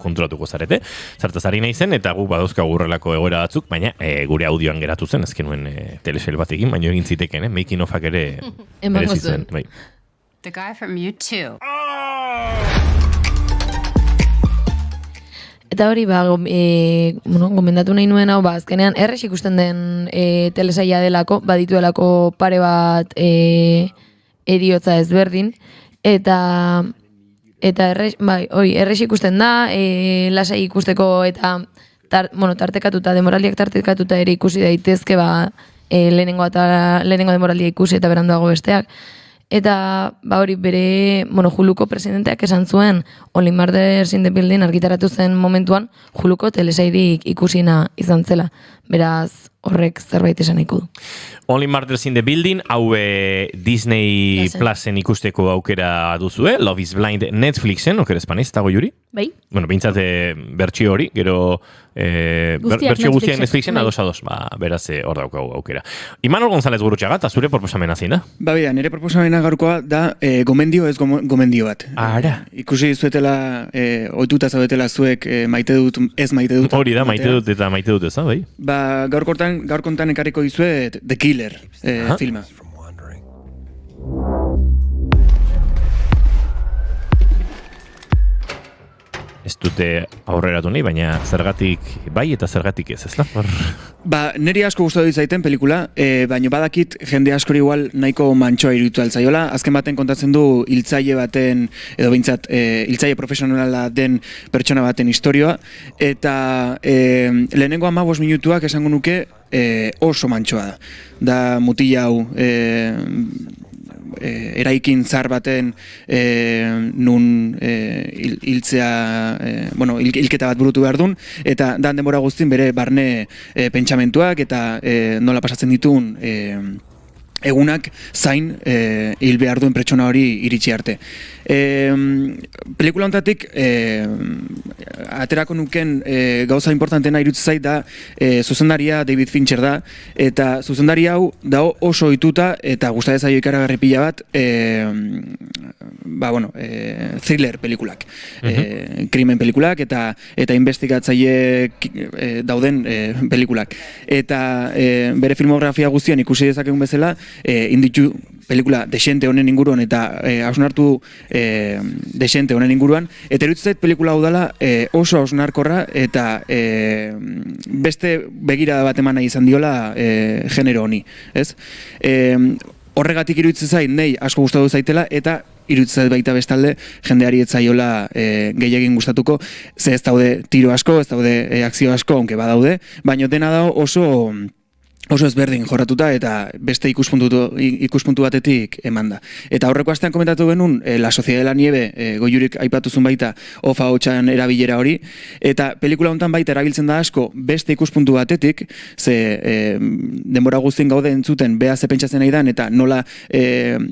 kontrolatuko zarete. Zartaz ari nahi zen, eta guk badauzka gurrelako egoera batzuk, baina gure audioan geratu zen, ezken nuen telesail batekin, baina egin ziteken, making ofak ere emango zuen. The guy from U2. Eta hori, gomendatu nahi nuen hau, azkenean errex ikusten den telesaia delako, badituelako pare bat eriotza ezberdin, eta errex ikusten da, lasai ikusteko eta tartekatuta, demoraliak tartekatuta ere ikusi daitezke, lehenengo demoralia ikusi eta beranduago besteak. Eta hori bere Huluko presidenteak esan zuen Only Murders in the Building argitaratu zen momentuan Huluko telesairik ikusina izan zela. Beraz horrek zerbait esan nahiko du. Only Murders in the Building, hau Disney Plusen ikusteko aukera duzue, Love is Blind Netflixen, oker espanez, eta Goiuri? Bai. Bintzat bertsio hori, gero bertsio guztiak Netflixen, ados, beraz hor daukagu aukera. Imanol González Gurutxaga, eta zure proposamena zein da? Nire proposamena gaurkoa da gomendio ez gomendio bat. Ara. Ikusi zuetela, ohituta zaudetela zuek maite dut, ez maite dut. Hori da, maite dut eta maite dut ez da, bai? Gaur kontan ekarriko dizuet The Killer filma. Ez dute aurreratu nahi, baina zergatik bai eta zergatik ez da? Neri asko gustatu ditzaiten pelikula, baina badakit jende askori igual nahiko mantsoa iruditu altzaiola. Azken baten kontatzen du hiltzaile baten, edo behintzat hiltzaile profesionala den pertsona baten historioa, eta lehenengo 15 minutuak esango nuke oso mantsoa da. Da mutila hau eraikin zar baten nun hilketa bat burutu behar duen, eta dan denbora guztin bere barne pentsamentuak eta nola pasatzen dituen egunak zain hil behar duen pertsona hori iritsi arte. Pelikula honetatik aterako nuken gauza importantena iruditzen zait da zuzendaria David Fincher da, eta zuzendari hau da oso ohituta eta gustatzen zaio ikaragarri pila bat thriller pelikulak, krimen pelikulak eta investigatzaile dauden pelikulak. Eta bere filmografia guztian ikusi dezakegun bezala, inditu pelikula desente honen inguruan eta hausnartu desente honen inguruan, eta iruditzen zait pelikula hau dela oso hausnarkorra eta beste begirada bat eman nahi izan diola genero honi, ez? Horregatik iruditzen zait nei asko gustatu zaitela, eta iruditzen zait baita bestalde jendeari ez zaiola gehiegin gustatuko, ze ez daude tiro asko, ez daude akzio asko, onke badaude, baina dena da oso oso ezberdin jorratuta eta beste ikuspuntu batetik eman da. Eta aurreko astean komentatu genuen La Sociedad de la Nieve, Goiurik aipatuzun baita ofa hotxan erabilera hori, eta pelikula honetan baita erabiltzen da asko beste ikuspuntu batetik, ze denbora guztien gaude entzuten bea ze pentsatzen nahi dan, eta nola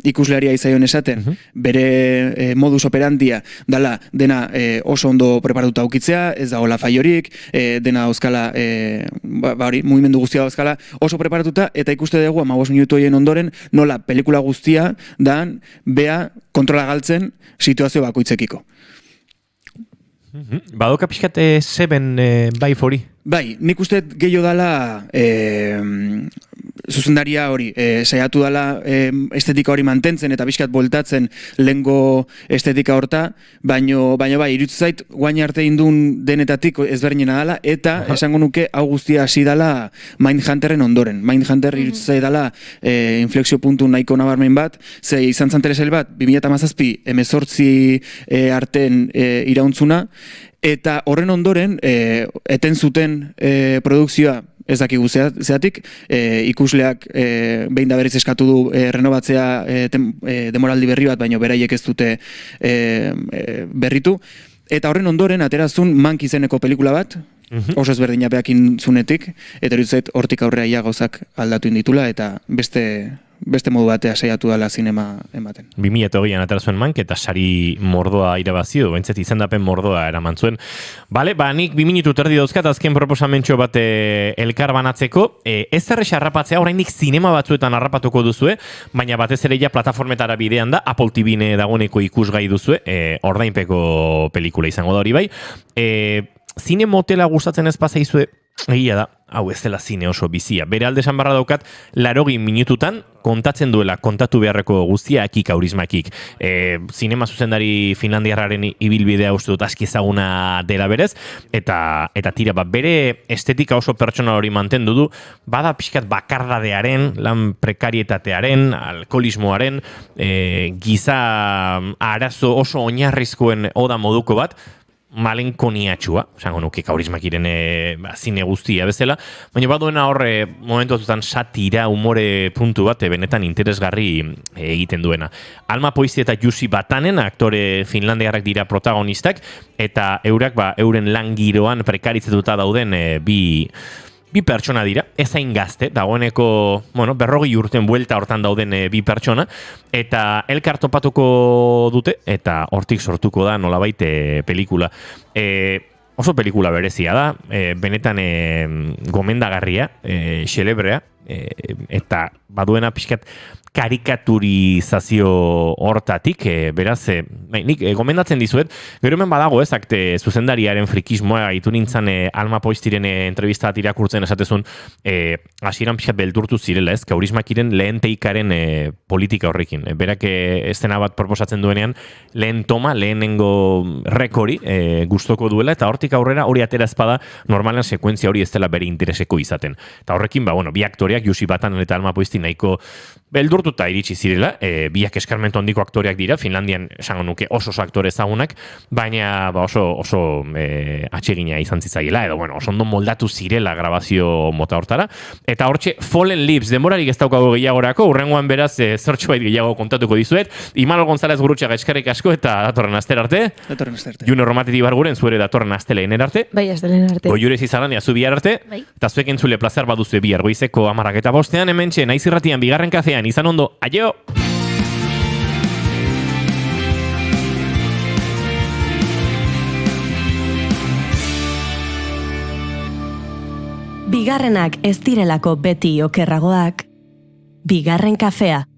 ikuslearia izaion esaten, bere modus operandia dala dena oso ondo preparatuta aukitzea, ez dagoela faiorik, dena euskala, hori, mugimendu guztia euskala, oso preparatuta, eta ikuste dugu 15 minutu horien ondoren nola pelikula guztia dan bea kontrola galtzen situazio bakoitzekiko. Badoka pixkat Seven bai fori? Bai, nik uste gehiago dala zuzendaria hori, saiatu dala estetika hori mantentzen eta pixkat boltatzen lehengo estetika horta, baino bai, iruditzen zait guain arte indun denetatik ezberdinena dala, eta esango nuke hau guztia hasi dala Mindhunterren ondoren. Mindhunter iruditzen zait dala inflexio puntu nahiko nabarmen bat, ze izan zan telesail bat, 2017 18 arten irauntzuna, eta horren ondoren, eten zuten produkzioa, ez dakigu zeatik, ikusleak behin da berriz eskatu du renovatzea demoraldi berri bat, baino beraiek ez dute berritu. Eta horren ondoren, aterazun Mank izeneko pelikula bat, oso ezberdina behakin zunetik, eta erutzet hortik aurrea ia gauzak aldatu inditula, eta beste modu batea saiatu dela zinema ematen. 2008an atera zuen Mank, eta sari mordoa irabazio, bentzet izendapen mordoa eraman zuen. Bale, nik 2 minutu terdi dauzkat azken proposamentxo bat elkar banatzeko. Ez errex harrapatzea, oraindik zinema batzuetan harrapatuko duzue, baina batez ere ja plataformetara bidean da, Apple TV-ne dagoeneko ikusgai duzue, ordainpeko pelikula izango da hori bai. Zine motela gustatzen ez pasaizue, egia da, hau ez dela zine oso bizia. Bere alde esan barra daukat, 80 minututan kontatzen duela kontatu beharreko guztia akik aurismakik. Zinema zuzendari finlandiarraren ibilbidea uste dut aski ezaguna dela berez, eta tira, bere estetika oso pertsona hori mantendu du, bada pixkat bakardadearen, lan prekarietatearen, alkoholismoaren, giza arazo oso oinarrizkoen oda moduko bat, malenkoniatxua, esango nuke kaurismakiren zine guztia bezala, baina baduena horre momentu batutan satira, umore puntu bat, benetan interesgarri egiten duena. Alma Poisti eta Jussi Batanen, aktore finlandiarrak dira protagonistak, eta eurak euren lan giroan prekaritzetuta dauden bi pertsona dira, ezain gazte, dagoeneko, 40 urten buelta hortan dauden bi pertsona, eta elkar topatuko dute, eta hortik sortuko da nolabait pelikula. Oso pelikula berezia da, benetan gomendagarria, xelebrea, eta baduena pixkat karikaturizazio hortatik, beraz, nik gomendatzen dizuet, gero hemen badago akte zuzendariaren frikismoa gaitu nintzen Alma Poistiren entrevistat irakurtzen esatezun, hasieran pixat beldurtu zirela, kaurismakiren lehen teikaren politika horrekin. Berak estena bat proposatzen duenean, lehen toma, lehenengo rekori gustoko duela, eta hortik aurrera hori atera ezpada normalen sekuentzia hori ez dela bere intereseko izaten. Eta horrekin, bi aktoreak, Jussi Batanen eta Alma Poisti nahiko beldurtuta iritsi zirela, biak eskarmentu handiko aktoreak dira, Finlandian esango nuke oso aktore ezagunak, baina oso atsegina izan zitzaiela, edo oso ondo moldatu zirela grabazio mota hortara, eta hortxe Fallen Lips, denborarik ez daukago gehiagorako, urrengoan beraz zertxobait gehiago kontatuko dizuet, Imanol González Gurutxaga eskerrik asko, eta datorren aster arte, Juno Romatiti Barguren zuere datorren astelehen arte, bai, astelehen arte, Goiurez Izarrania zu bihar arte, eta zuek entzule plazer baduzu bihar goizeko 10:05 hementxe, Naiz Irratian bigarren kafean, izan ondo, aio! Bigarrenak ez direlako beti okerragoak, bigarren kafea.